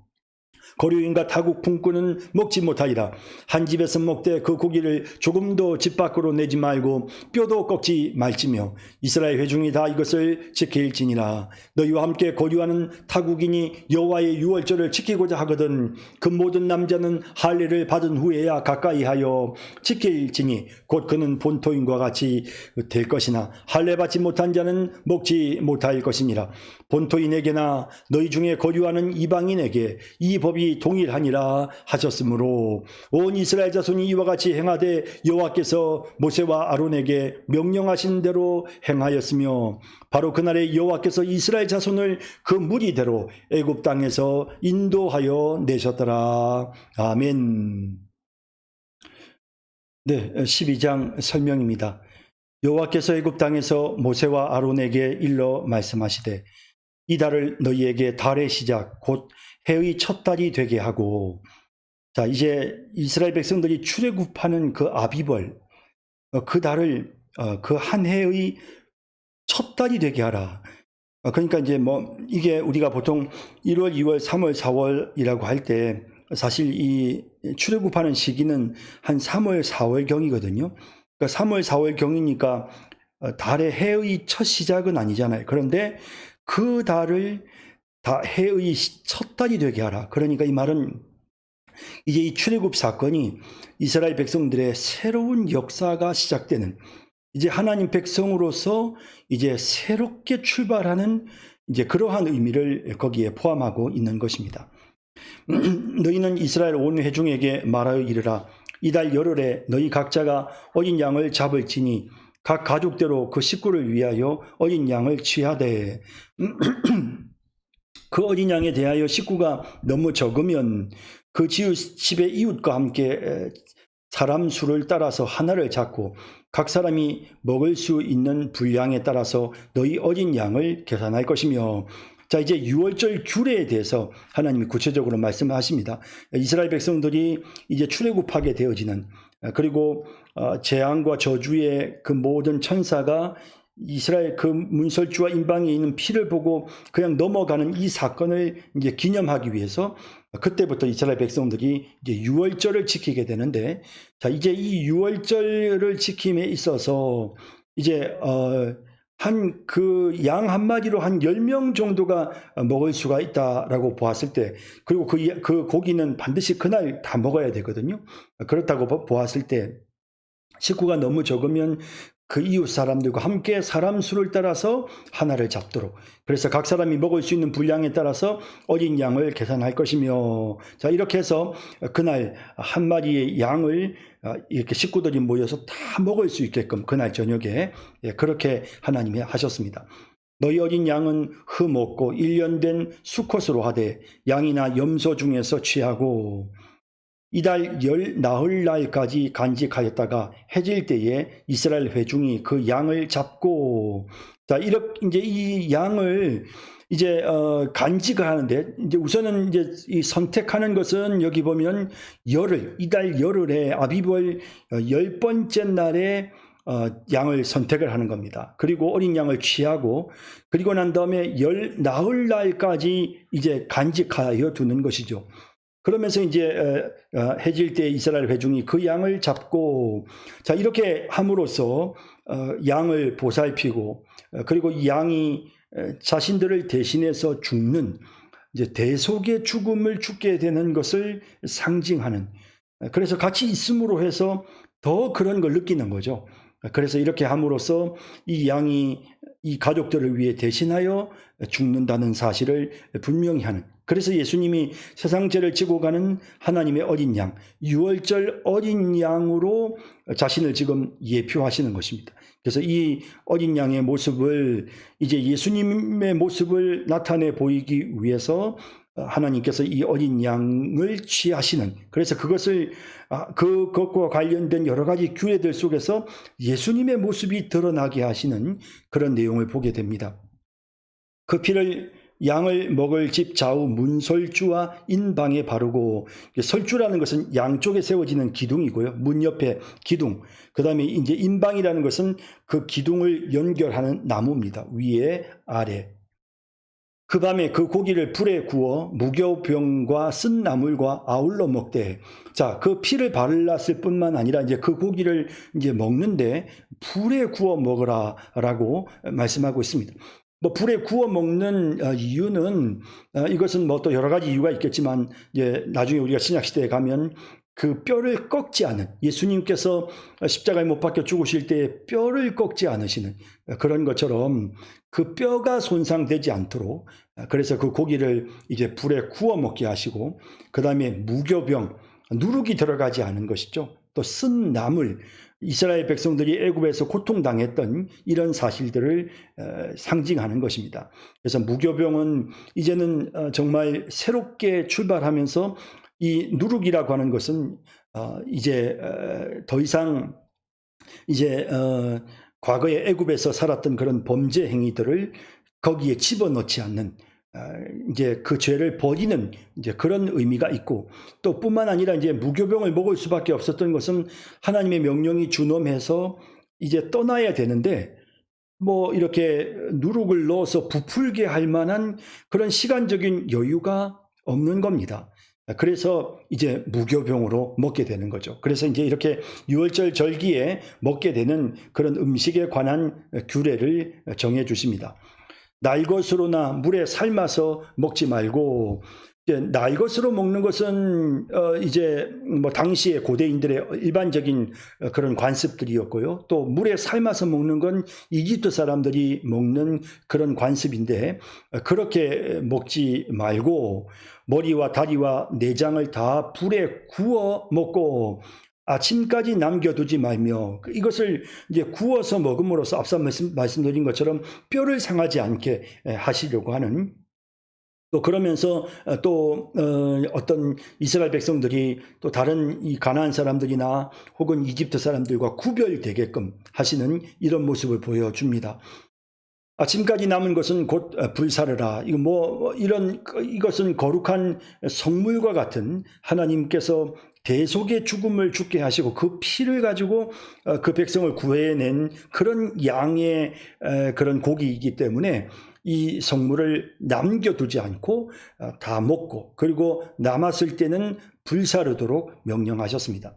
거류인과 타국 품꾼은 먹지 못하리라. 한 집에서 먹되 그 고기를 조금도 집 밖으로 내지 말고 뼈도 꺾지 말지며 이스라엘 회중이 다 이것을 지킬지니라. 너희와 함께 거류하는 타국인이 여호와의 유월절을 지키고자 하거든 그 모든 남자는 할례를 받은 후에야 가까이 하여 지킬지니 곧 그는 본토인과 같이 될 것이나 할례 받지 못한 자는 먹지 못할 것이니라. 본토인에게나 너희 중에 거류하는 이방인에게 이 법이 동일하니라 하셨으므로 온 이스라엘 자손이 이와 같이 행하되 여호와께서 모세와 아론에게 명령하신 대로 행하였으며 바로 그날에 여호와께서 이스라엘 자손을 그 무리대로 애굽 땅에서 인도하여 내셨더라. 아멘. 네, 12장 설명입니다. 여호와께서 애굽 땅에서 모세와 아론에게 일러 말씀하시되 이 달을 너희에게 달의 시작 곧 해의 첫 달이 되게 하고, 자 이제 이스라엘 백성들이 출애굽하는 그 아비벌 그 달을 그 한 해의 첫 달이 되게 하라. 그러니까 이제 뭐 이게 우리가 보통 1월, 2월, 3월, 4월이라고 할 때 사실 이 출애굽하는 시기는 한 3월, 4월 경이거든요. 그러니까 3월, 4월 경이니까 달의 해의 첫 시작은 아니잖아요. 그런데 그 달을 다 해의 첫 달이 되게 하라. 그러니까 이 말은 이제 이 출애굽 사건이 이스라엘 백성들의 새로운 역사가 시작되는, 이제 하나님 백성으로서 이제 새롭게 출발하는 이제 그러한 의미를 거기에 포함하고 있는 것입니다. 너희는 이스라엘 온 회중에게 말하여 이르라. 이달 열흘에 너희 각자가 어린 양을 잡을지니 각 가족대로 그 식구를 위하여 어린 양을 취하되 그 어린 양에 대하여 식구가 너무 적으면 그 집의 이웃과 함께 사람 수를 따라서 하나를 잡고 각 사람이 먹을 수 있는 분량에 따라서 너희 어린 양을 계산할 것이며, 자 이제 유월절 규례에 대해서 하나님이 구체적으로 말씀하십니다. 이스라엘 백성들이 이제 출애굽하게 되어지는, 그리고 재앙과 저주의 그 모든 천사가 이스라엘 그 문설주와 임방에 있는 피를 보고 그냥 넘어가는 이 사건을 이제 기념하기 위해서 그때부터 이스라엘 백성들이 이제 유월절을 지키게 되는데, 자 이제 이 유월절을 지킴에 있어서 이제 한 그 양 한 마리로 한 10명 정도가 먹을 수가 있다라고 보았을 때, 그리고 그 고기는 반드시 그날 다 먹어야 되거든요. 그렇다고 보았을 때 식구가 너무 적으면 그 이웃 사람들과 함께 사람 수를 따라서 하나를 잡도록, 그래서 각 사람이 먹을 수 있는 분량에 따라서 어린 양을 계산할 것이며, 자, 이렇게 해서 그날 한 마리의 양을 이렇게 식구들이 모여서 다 먹을 수 있게끔 그날 저녁에 그렇게 하나님이 하셨습니다. 너희 어린 양은 흠없고 1년 된 수컷으로 하되 양이나 염소 중에서 취하고 이달 열 나흘날까지 간직하였다가 해질 때에 이스라엘 회중이 그 양을 잡고, 자, 이렇게 이제 이 양을 이제 간직을 하는데, 이제 우선은 이제 이 선택하는 것은 여기 보면 이달 열흘에 아비벌 10번째 날에 양을 선택을 하는 겁니다. 그리고 어린 양을 취하고, 그리고 난 다음에 열 나흘날까지 이제 간직하여 두는 것이죠. 그러면서 이제 해질 때 이스라엘 회중이 그 양을 잡고, 자, 이렇게 함으로써 양을 보살피고, 그리고 이 양이 자신들을 대신해서 죽는 이제 대속의 죽음을 죽게 되는 것을 상징하는, 그래서 같이 있음으로 해서 더 그런 걸 느끼는 거죠. 그래서 이렇게 함으로써 이 양이 이 가족들을 위해 대신하여 죽는다는 사실을 분명히 하는, 그래서 예수님이 세상 죄를 지고 가는 하나님의 어린 양, 유월절 어린 양으로 자신을 지금 예표하시는 것입니다. 그래서 이 어린 양의 모습을, 이제 예수님의 모습을 나타내 보이기 위해서 하나님께서 이 어린 양을 취하시는, 그래서 그것을 그것과 관련된 여러 가지 규례들 속에서 예수님의 모습이 드러나게 하시는 그런 내용을 보게 됩니다. 그 피를 양을 먹을 집 좌우 문설주와 인방에 바르고, 설주라는 것은 양쪽에 세워지는 기둥이고요, 문 옆에 기둥, 그 다음에 이제 인방이라는 것은 그 기둥을 연결하는 나무입니다. 위에 아래. 그 밤에 그 고기를 불에 구워 무교병과 쓴 나물과 아울러 먹되, 자, 그 피를 발랐을 뿐만 아니라 이제 그 고기를 이제 먹는데 불에 구워 먹으라라고 말씀하고 있습니다. 뭐 불에 구워 먹는 이유는 이것은 뭐 또 여러 가지 이유가 있겠지만, 이제 나중에 우리가 신약 시대에 가면 그 뼈를 꺾지 않은, 예수님께서 십자가에 못 박혀 죽으실 때 뼈를 꺾지 않으시는 그런 것처럼 그 뼈가 손상되지 않도록, 그래서 그 고기를 이제 불에 구워 먹게 하시고, 그 다음에 무교병, 누룩이 들어가지 않은 것이죠. 또 쓴 나물, 이스라엘 백성들이 애굽에서 고통당했던 이런 사실들을 상징하는 것입니다. 그래서 무교병은 이제는 정말 새롭게 출발하면서 이 누룩이라고 하는 것은 이제 더 이상 이제 과거에 애굽에서 살았던 그런 범죄 행위들을 거기에 집어넣지 않는, 이제 그 죄를 버리는 이제 그런 의미가 있고, 또 뿐만 아니라 이제 무교병을 먹을 수밖에 없었던 것은 하나님의 명령이 준엄해서 이제 떠나야 되는데, 뭐 이렇게 누룩을 넣어서 부풀게 할 만한 그런 시간적인 여유가 없는 겁니다. 그래서 이제 무교병으로 먹게 되는 거죠. 그래서 이제 이렇게 유월절 절기에 먹게 되는 그런 음식에 관한 규례를 정해 주십니다. 날것으로나 물에 삶아서 먹지 말고, 이제 날것으로 먹는 것은 이제 뭐 당시의 고대인들의 일반적인 그런 관습들이었고요. 또 물에 삶아서 먹는 건 이집트 사람들이 먹는 그런 관습인데, 그렇게 먹지 말고 머리와 다리와 내장을 다 불에 구워 먹고 아침까지 남겨두지 말며, 이것을 이제 구워서 먹음으로써 앞서 말씀드린 것처럼 뼈를 상하지 않게 하시려고 하는, 또 그러면서 또 어떤 이스라엘 백성들이 또 다른 이 가나안 사람들이나 혹은 이집트 사람들과 구별되게끔 하시는 이런 모습을 보여줍니다. 아침까지 남은 것은 곧 불사르라. 이거 이것은 거룩한 성물과 같은 하나님께서 대속의 죽음을 죽게 하시고 그 피를 가지고 그 백성을 구해낸 그런 양의 그런 고기이기 때문에 이 성물을 남겨두지 않고 다 먹고, 그리고 남았을 때는 불사르도록 명령하셨습니다.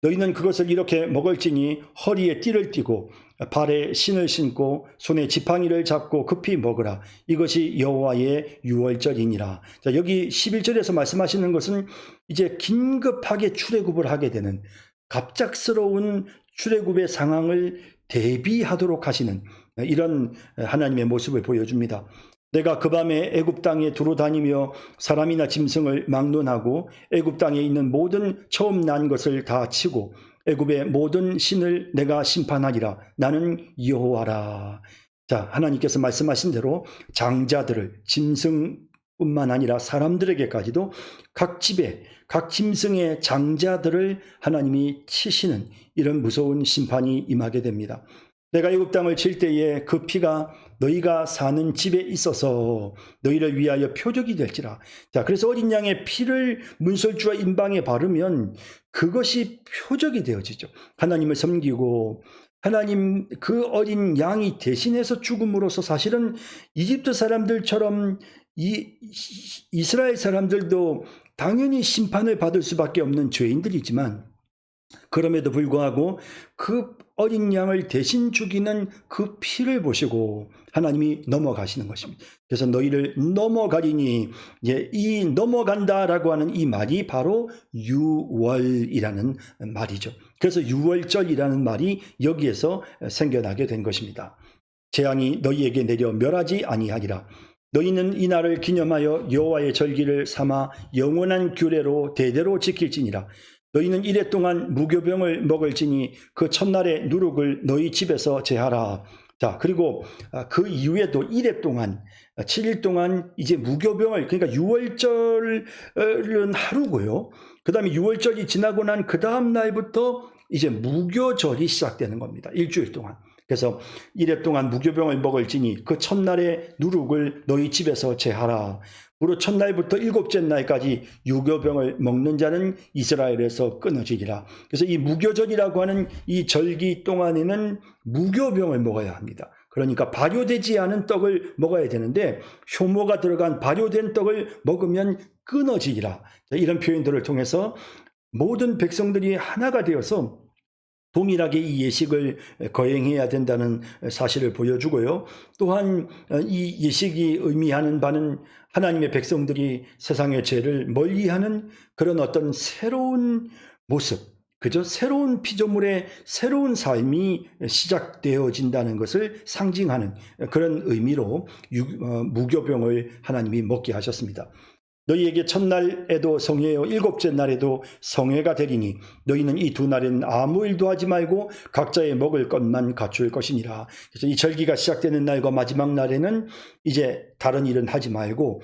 너희는 그것을 이렇게 먹을지니 허리에 띠를 띠고 발에 신을 신고 손에 지팡이를 잡고 급히 먹으라. 이것이 여호와의 유월절이니라. 자, 여기 11절에서 말씀하시는 것은 이제 긴급하게 출애굽을 하게 되는 갑작스러운 출애굽의 상황을 대비하도록 하시는 이런 하나님의 모습을 보여줍니다. 내가 그 밤에 애굽 땅에 두루 다니며 사람이나 짐승을 막론하고 애굽 땅에 있는 모든 처음 난 것을 다 치고 애굽의 모든 신을 내가 심판하리라. 나는 여호와라. 자, 하나님께서 말씀하신 대로 장자들을, 짐승뿐만 아니라 사람들에게까지도 각 집에 각 짐승의 장자들을 하나님이 치시는 이런 무서운 심판이 임하게 됩니다. 내가 애굽 땅을 칠 때에 그 피가 너희가 사는 집에 있어서 너희를 위하여 표적이 될지라. 자, 그래서 어린 양의 피를 문설주와 임방에 바르면 그것이 표적이 되어지죠. 하나님을 섬기고 하나님 그 어린 양이 대신해서 죽음으로써 사실은 이집트 사람들처럼 이스라엘 사람들도 당연히 심판을 받을 수밖에 없는 죄인들이지만 그럼에도 불구하고 그 어린 양을 대신 죽이는 그 피를 보시고 하나님이 넘어가시는 것입니다. 그래서 너희를 넘어가리니, 이 넘어간다라고 하는 이 말이 바로 유월이라는 말이죠. 그래서 유월절이라는 말이 여기에서 생겨나게 된 것입니다. 재앙이 너희에게 내려 멸하지 아니하리라. 너희는 이 날을 기념하여 여호와의 절기를 삼아 영원한 규례로 대대로 지킬지니라. 너희는 이래 동안 무교병을 먹을지니 그 첫날의 누룩을 너희 집에서 제하라. 자, 그리고 그 이후에도 이래 동안 7일 동안 이제 무교병을, 그러니까 유월절은 하루고요. 그 다음에 유월절이 지나고 난 그 다음 날부터 이제 무교절이 시작되는 겁니다. 일주일 동안. 그래서 이래 동안 무교병을 먹을지니 그 첫날의 누룩을 너희 집에서 제하라. 무릇 첫날부터 일곱째 날까지 유교병을 먹는 자는 이스라엘에서 끊어지리라. 그래서 이 무교절이라고 하는 이 절기 동안에는 무교병을 먹어야 합니다. 그러니까 발효되지 않은 떡을 먹어야 되는데 효모가 들어간 발효된 떡을 먹으면 끊어지리라. 이런 표현들을 통해서 모든 백성들이 하나가 되어서 동일하게 이 예식을 거행해야 된다는 사실을 보여주고요. 또한 이 예식이 의미하는 바는 하나님의 백성들이 세상의 죄를 멀리하는 그런 어떤 새로운 모습, 그죠? 새로운 피조물의 새로운 삶이 시작되어진다는 것을 상징하는 그런 의미로 무교병을 하나님이 먹게 하셨습니다. 너희에게 첫날에도 성회요 일곱째 날에도 성회가 되리니 너희는 이 두 날에는 아무 일도 하지 말고 각자의 먹을 것만 갖출 것이니라. 그래서 이 절기가 시작되는 날과 마지막 날에는 이제 다른 일은 하지 말고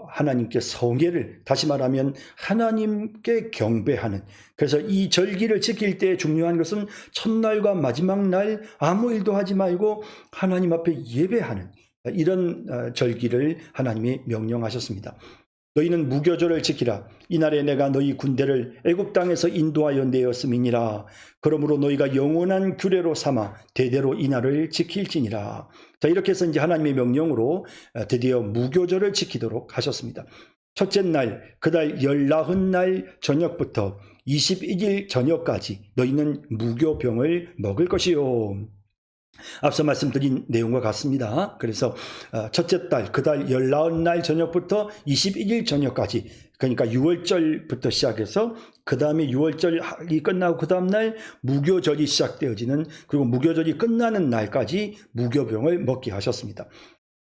하나님께 성회를, 다시 말하면 하나님께 경배하는, 그래서 이 절기를 지킬 때 중요한 것은 첫날과 마지막 날 아무 일도 하지 말고 하나님 앞에 예배하는 이런 절기를 하나님이 명령하셨습니다. 너희는 무교절을 지키라. 이날에 내가 너희 군대를 애굽 땅에서 인도하여 내었음이니라. 그러므로 너희가 영원한 규례로 삼아 대대로 이날을 지킬지니라. 자, 이렇게 해서 이제 하나님의 명령으로 드디어 무교절을 지키도록 하셨습니다. 첫째 날, 그달 19날 저녁부터 21일 저녁까지 너희는 무교병을 먹을 것이요. 앞서 말씀드린 내용과 같습니다. 그래서 첫째 달, 그달 19날 저녁부터 21일 저녁까지, 그러니까 6월절부터 시작해서 그 다음에 6월절이 끝나고 그 다음 날 무교절이 시작되어지는, 그리고 무교절이 끝나는 날까지 무교병을 먹게 하셨습니다.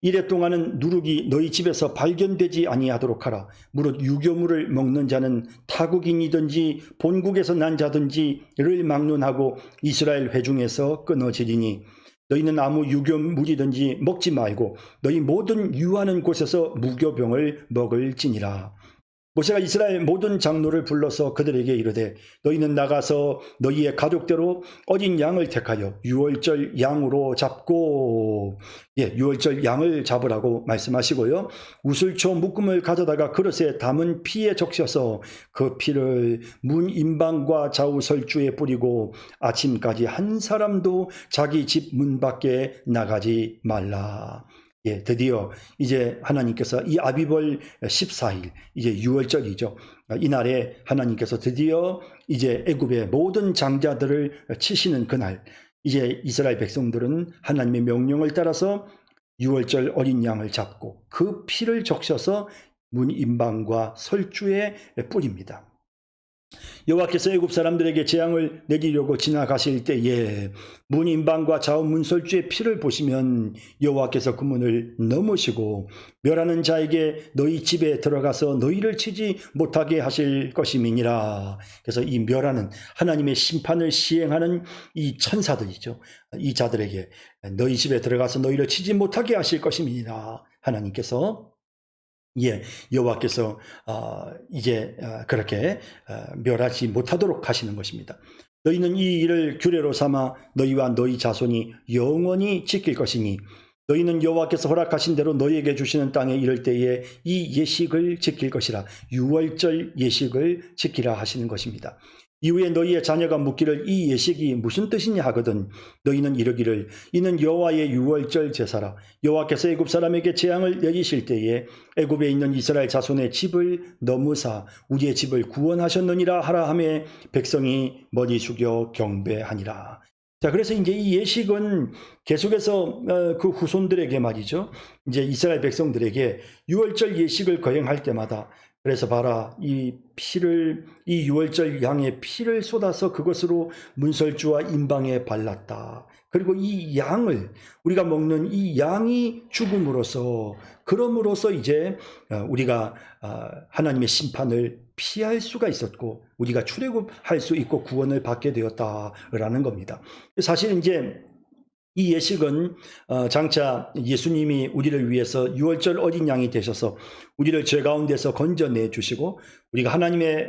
이래 동안은 누룩이 너희 집에서 발견되지 아니하도록 하라. 무릇 유교물을 먹는 자는 타국인이든지 본국에서 난 자든지를 막론하고 이스라엘 회중에서 끊어지리니 너희는 아무 유교물이든지 먹지 말고 너희 모든 유하는 곳에서 무교병을 먹을지니라. 모세가 이스라엘 모든 장로를 불러서 그들에게 이르되 너희는 나가서 너희의 가족대로 어린 양을 택하여 유월절 양으로 잡고, 유월절 양을 잡으라고 말씀하시고요. 우슬초 묶음을 가져다가 그릇에 담은 피에 적셔서 그 피를 문 임방과 좌우 설주에 뿌리고 아침까지 한 사람도 자기 집 문 밖에 나가지 말라. 드디어 이제 하나님께서 이 아비벌 14일, 이제 6월절이죠. 이날에 하나님께서 드디어 이제 애굽의 모든 장자들을 치시는 그날, 이제 이스라엘 백성들은 하나님의 명령을 따라서 6월절 어린 양을 잡고 그 피를 적셔서 문 임방과 설주에 뿌립니다. 여호와께서 애굽 사람들에게 재앙을 내리려고 지나가실 때에 문인방과 좌우 문설주의 피를 보시면 여호와께서 그 문을 넘으시고 멸하는 자에게 너희 집에 들어가서 너희를 치지 못하게 하실 것임이니라. 그래서 이 멸하는 하나님의 심판을 시행하는 이 천사들이죠. 이 자들에게 너희 집에 들어가서 너희를 치지 못하게 하실 것임이니라. 하나님께서 여호와께서 이제 그렇게 멸하지 못하도록 하시는 것입니다. 너희는 이 일을 규례로 삼아 너희와 너희 자손이 영원히 지킬 것이니 너희는 여호와께서 허락하신 대로 너희에게 주시는 땅에 이를 때에 이 예식을 지킬 것이라. 유월절 예식을 지키라 하시는 것입니다. 이후에 너희의 자녀가 묻기를 이 예식이 무슨 뜻이냐 하거든 너희는 이르기를 이는 여호와의 유월절 제사라. 여호와께서 애굽 사람에게 재앙을 내리실 때에 애굽에 있는 이스라엘 자손의 집을 넘으사 우리의 집을 구원하셨느니라 하라 하매 백성이 머리 숙여 경배하니라. 자, 그래서 이제 이 예식은 계속해서 그 후손들에게 말이죠. 이제 이스라엘 백성들에게 유월절 예식을 거행할 때마다 그래서 봐라, 이 유월절 양의 피를 쏟아서 그것으로 문설주와 인방에 발랐다. 그리고 이 양을, 우리가 먹는 이 양이 죽음으로써, 그럼으로써 이제 우리가 하나님의 심판을 피할 수가 있었고, 우리가 출애굽할 수 있고 구원을 받게 되었다라는 겁니다. 사실 이제 이 예식은 장차 예수님이 우리를 위해서 유월절 어린 양이 되셔서 우리를 죄 가운데서 건져내 주시고 우리가 하나님의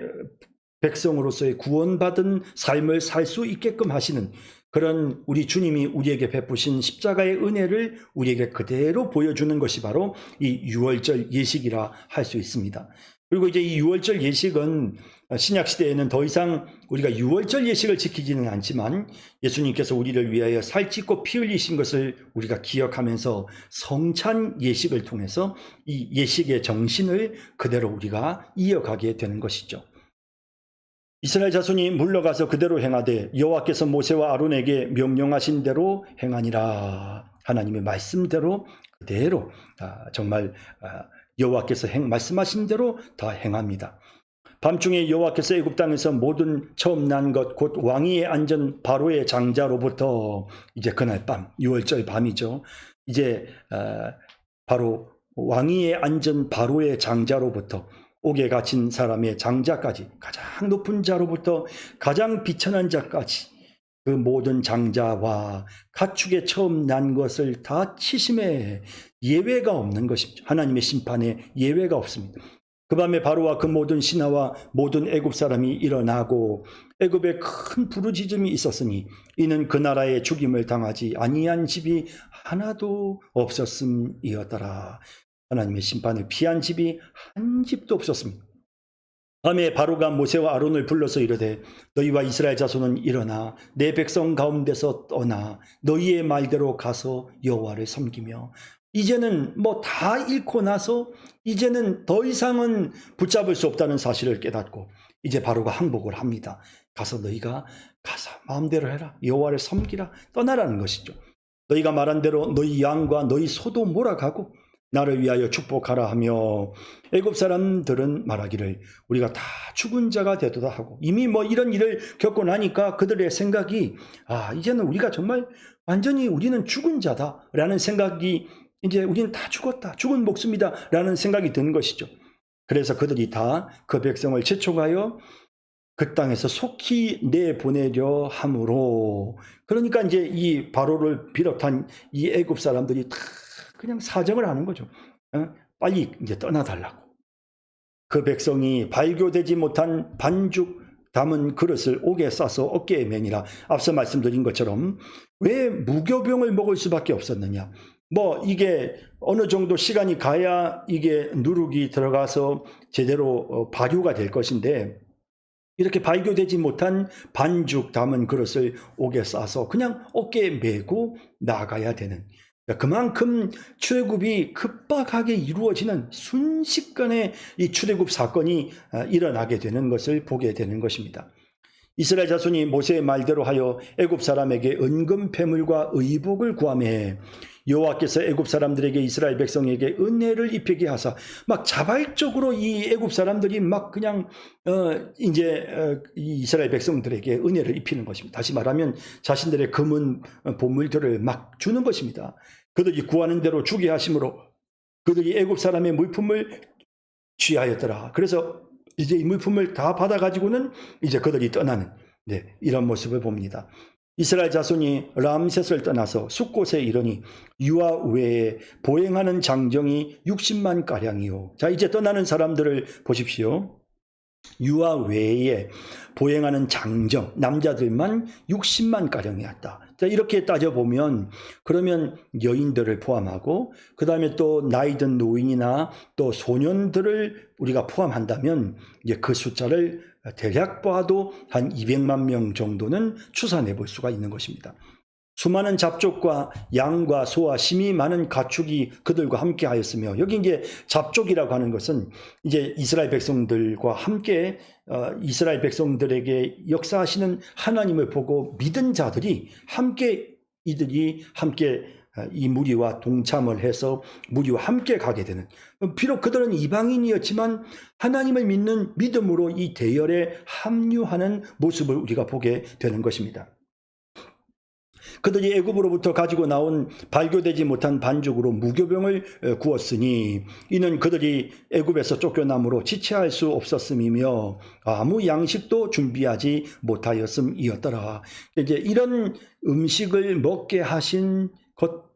백성으로서의 구원받은 삶을 살 수 있게끔 하시는 그런 우리 주님이 우리에게 베푸신 십자가의 은혜를 우리에게 그대로 보여주는 것이 바로 이 유월절 예식이라 할 수 있습니다. 그리고 이제 이 유월절 예식은 신약 시대에는 더 이상 우리가 유월절 예식을 지키지는 않지만 예수님께서 우리를 위하여 살찌고 피 흘리신 것을 우리가 기억하면서 성찬 예식을 통해서 이 예식의 정신을 그대로 우리가 이어가게 되는 것이죠. 이스라엘 자손이 물러가서 그대로 행하되 여호와께서 모세와 아론에게 명령하신 대로 행하니라. 하나님의 말씀대로 그대로 정말 여호와께서 말씀하신 대로 다 행합니다. 밤중에 여호와께서 애굽 땅에서 모든 처음 난 것 곧 왕위에 앉은 바로의 장자로부터 이제 그날 밤 유월절 밤이죠. 이제 바로 왕위에 앉은 바로의 장자로부터 옥에 갇힌 사람의 장자까지 가장 높은 자로부터 가장 비천한 자까지 그 모든 장자와 가축에 처음 난 것을 다 치심에 예외가 없는 것입니다. 하나님의 심판에 예외가 없습니다. 그 밤에 바로와 그 모든 신하와 모든 애굽 사람이 일어나고 애굽에 큰 부르짖음이 있었으니 이는 그 나라에 죽임을 당하지 아니한 집이 하나도 없었음이었더라. 하나님의 심판을 피한 집이 한 집도 없었습니다. 밤에 바로가 모세와 아론을 불러서 이르되 너희와 이스라엘 자손은 일어나 내 백성 가운데서 떠나 너희의 말대로 가서 여호와를 섬기며 이제는 뭐 다 잃고 나서 이제는 더 이상은 붙잡을 수 없다는 사실을 깨닫고 이제 바로가 항복을 합니다. 가서 너희가 가서 마음대로 해라. 여호와를 섬기라. 떠나라는 것이죠. 너희가 말한 대로 너희 양과 너희 소도 몰아가고 나를 위하여 축복하라 하며 애굽 사람들은 말하기를 우리가 다 죽은 자가 되도다 하고 이미 뭐 이런 일을 겪고 나니까 그들의 생각이 이제는 우리가 정말 완전히 우리는 죽은 자다라는 생각이 이제 우리는 다 죽었다. 죽은 목숨이다. 라는 생각이 드는 것이죠. 그래서 그들이 다 그 백성을 채촉하여 그 땅에서 속히 내보내려 함으로 그러니까 이제 이 바로를 비롯한 이 애굽 사람들이 다 그냥 사정을 하는 거죠. 빨리 이제 떠나달라고. 그 백성이 발교되지 못한 반죽 담은 그릇을 옥에 싸서 어깨에 매니라. 앞서 말씀드린 것처럼 왜 무교병을 먹을 수밖에 없었느냐. 뭐 이게 어느 정도 시간이 가야 이게 누룩이 들어가서 제대로 발효가 될 것인데 이렇게 발교되지 못한 반죽 담은 그릇을 옥에 싸서 그냥 어깨에 메고 나가야 되는 그만큼 출애굽이 급박하게 이루어지는 순식간에 이 출애굽 사건이 일어나게 되는 것을 보게 되는 것입니다. 이스라엘 자손이 모세의 말대로 하여 애굽 사람에게 은금 패물과 의복을 구하매 여호와께서 애굽 사람들에게 이스라엘 백성에게 은혜를 입히게 하사 막 자발적으로 이 애굽 사람들이 막 그냥 이 이스라엘 백성들에게 은혜를 입히는 것입니다. 다시 말하면 자신들의 금은 보물들을 막 주는 것입니다. 그들이 구하는 대로 주게 하심으로 그들이 애굽 사람의 물품을 취하였더라. 그래서 이제 이 물품을 다 받아가지고는 이제 그들이 떠나는 이런 모습을 봅니다. 이스라엘 자손이 람셋을 떠나서 숫곳에 이르니 유아 외에 보행하는 장정이 60만 가량이요. 자, 이제 떠나는 사람들을 보십시오. 유아 외에 보행하는 장정, 남자들만 60만 가량이었다. 자, 이렇게 따져보면 그러면 여인들을 포함하고 그 다음에 또 나이 든 노인이나 또 소년들을 우리가 포함한다면 이제 그 숫자를 대략 봐도 한 200만 명 정도는 추산해 볼 수가 있는 것입니다. 수많은 잡족과 양과 소와 심이 많은 가축이 그들과 함께 하였으며, 여기 이제 잡족이라고 하는 것은 이제 이스라엘 백성들과 함께 이스라엘 백성들에게 역사하시는 하나님을 보고 믿은 자들이 이들이 함께 이 무리와 동참을 해서 무리와 함께 가게 되는, 비록 그들은 이방인이었지만 하나님을 믿는 믿음으로 이 대열에 합류하는 모습을 우리가 보게 되는 것입니다. 그들이 애굽으로부터 가지고 나온 발교되지 못한 반죽으로 무교병을 구웠으니 이는 그들이 애굽에서 쫓겨남으로 지체할 수 없었음이며 아무 양식도 준비하지 못하였음이었더라. 이제 이런 음식을 먹게 하신 것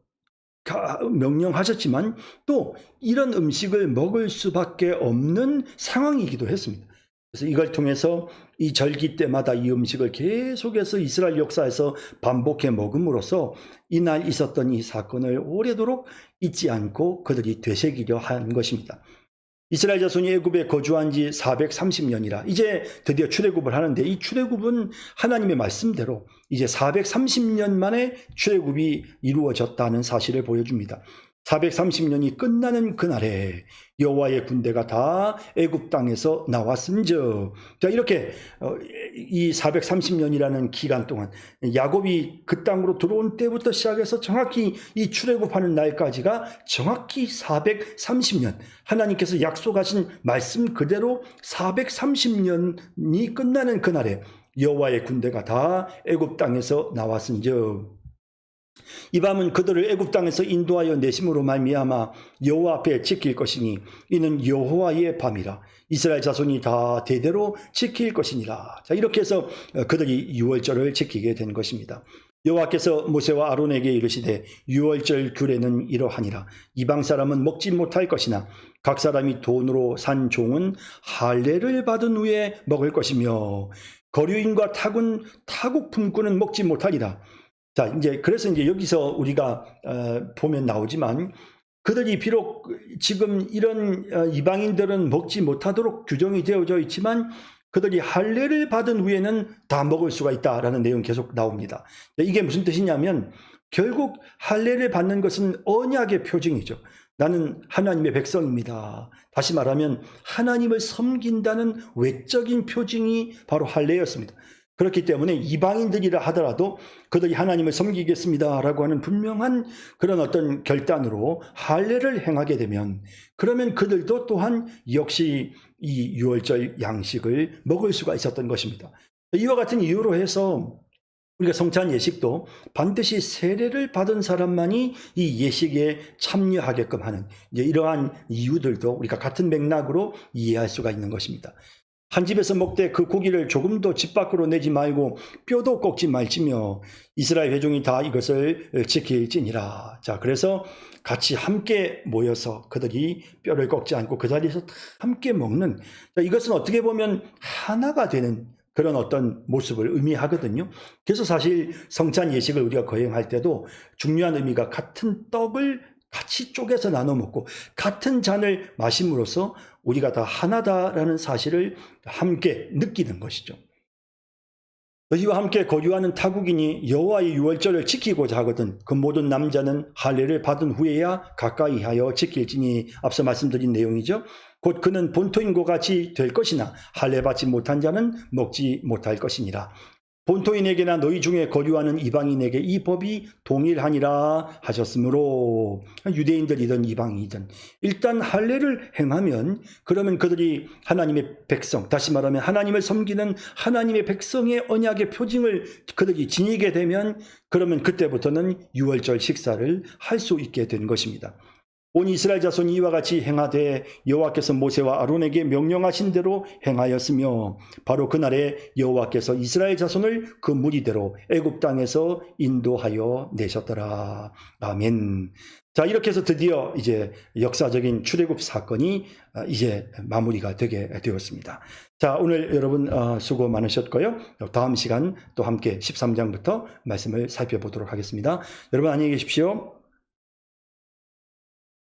명령하셨지만 또 이런 음식을 먹을 수밖에 없는 상황이기도 했습니다. 그래서 이걸 통해서 이 절기 때마다 이 음식을 계속해서 이스라엘 역사에서 반복해 먹음으로써 이날 있었던 이 사건을 오래도록 잊지 않고 그들이 되새기려 한 것입니다. 이스라엘 자손이 애굽에 거주한 지 430년이라 이제 드디어 출애굽을 하는데, 이 출애굽은 하나님의 말씀대로 이제 430년 만에 출애굽이 이루어졌다는 사실을 보여줍니다. 430년이 끝나는 그날에 여호와의 군대가 다 애굽 땅에서 나왔은즉, 자, 이렇게 이 430년이라는 기간 동안 야곱이 그 땅으로 들어온 때부터 시작해서 정확히 이 출애굽하는 날까지가 정확히 430년, 하나님께서 약속하신 말씀 그대로 430년이 끝나는 그날에 여호와의 군대가 다 애굽 땅에서 나왔은즉 이 밤은 그들을 애굽 땅에서 인도하여 내심으로 말미암아 여호와 앞에 지킬 것이니 이는 여호와의 밤이라 이스라엘 자손이 다 대대로 지킬 것이니라. 자, 이렇게 해서 그들이 유월절을 지키게 된 것입니다. 여호와께서 모세와 아론에게 이르시되 유월절 규례는 이러하니라. 이방 사람은 먹지 못할 것이나 각 사람이 돈으로 산 종은 할례를 받은 후에 먹을 것이며 거류인과 타국 품꾼은 먹지 못하리라. 자, 그래서 여기서 우리가 보면 나오지만 그들이 비록 지금 이런 이방인들은 먹지 못하도록 규정이 되어져 있지만 그들이 할례를 받은 후에는 다 먹을 수가 있다라는 내용이 계속 나옵니다. 이게 무슨 뜻이냐면 결국 할례를 받는 것은 언약의 표징이죠. 나는 하나님의 백성입니다. 다시 말하면 하나님을 섬긴다는 외적인 표징이 바로 할례였습니다. 그렇기 때문에 이방인들이라 하더라도 그들이 하나님을 섬기겠습니다라고 하는 분명한 그런 어떤 결단으로 할례를 행하게 되면 그러면 그들도 또한 역시 이 유월절 양식을 먹을 수가 있었던 것입니다. 이와 같은 이유로 해서 우리가 성찬 예식도 반드시 세례를 받은 사람만이 이 예식에 참여하게끔 하는 이러한 이유들도 우리가 같은 맥락으로 이해할 수가 있는 것입니다. 한 집에서 먹되 그 고기를 조금도 집 밖으로 내지 말고 뼈도 꺾지 말지며 이스라엘 회중이 다 이것을 지킬지니라. 자, 그래서 같이 함께 모여서 그들이 뼈를 꺾지 않고 그 자리에서 다 함께 먹는, 자, 이것은 어떻게 보면 하나가 되는 그런 어떤 모습을 의미하거든요. 그래서 사실 성찬 예식을 우리가 거행할 때도 중요한 의미가 같은 떡을 같이 쪼개서 나눠 먹고 같은 잔을 마심으로써 우리가 다 하나다라는 사실을 함께 느끼는 것이죠. 너희와 함께 거류하는 타국인이 여호와의 유월절을 지키고자 하거든 그 모든 남자는 할례를 받은 후에야 가까이 하여 지킬지니, 앞서 말씀드린 내용이죠. 곧 그는 본토인과 같이 될 것이나 할례 받지 못한 자는 먹지 못할 것이니라. 본토인에게나 너희 중에 거류하는 이방인에게 이 법이 동일하니라 하셨으므로, 유대인들이든 이방인이든 일단 할례를 행하면, 그러면 그들이 하나님의 백성, 다시 말하면 하나님을 섬기는 하나님의 백성의 언약의 표징을 그들이 지니게 되면, 그러면 그때부터는 유월절 식사를 할 수 있게 된 것입니다. 온 이스라엘 자손이 이와 같이 행하되 여호와께서 모세와 아론에게 명령하신 대로 행하였으며, 바로 그날에 여호와께서 이스라엘 자손을 그 무리대로 애굽 땅에서 인도하여 내셨더라. 아멘. 자, 이렇게 해서 드디어 이제 역사적인 출애굽 사건이 이제 마무리가 되게 되었습니다. 자, 오늘 여러분 수고 많으셨고요. 다음 시간 또 함께 13장부터 말씀을 살펴보도록 하겠습니다. 여러분 안녕히 계십시오.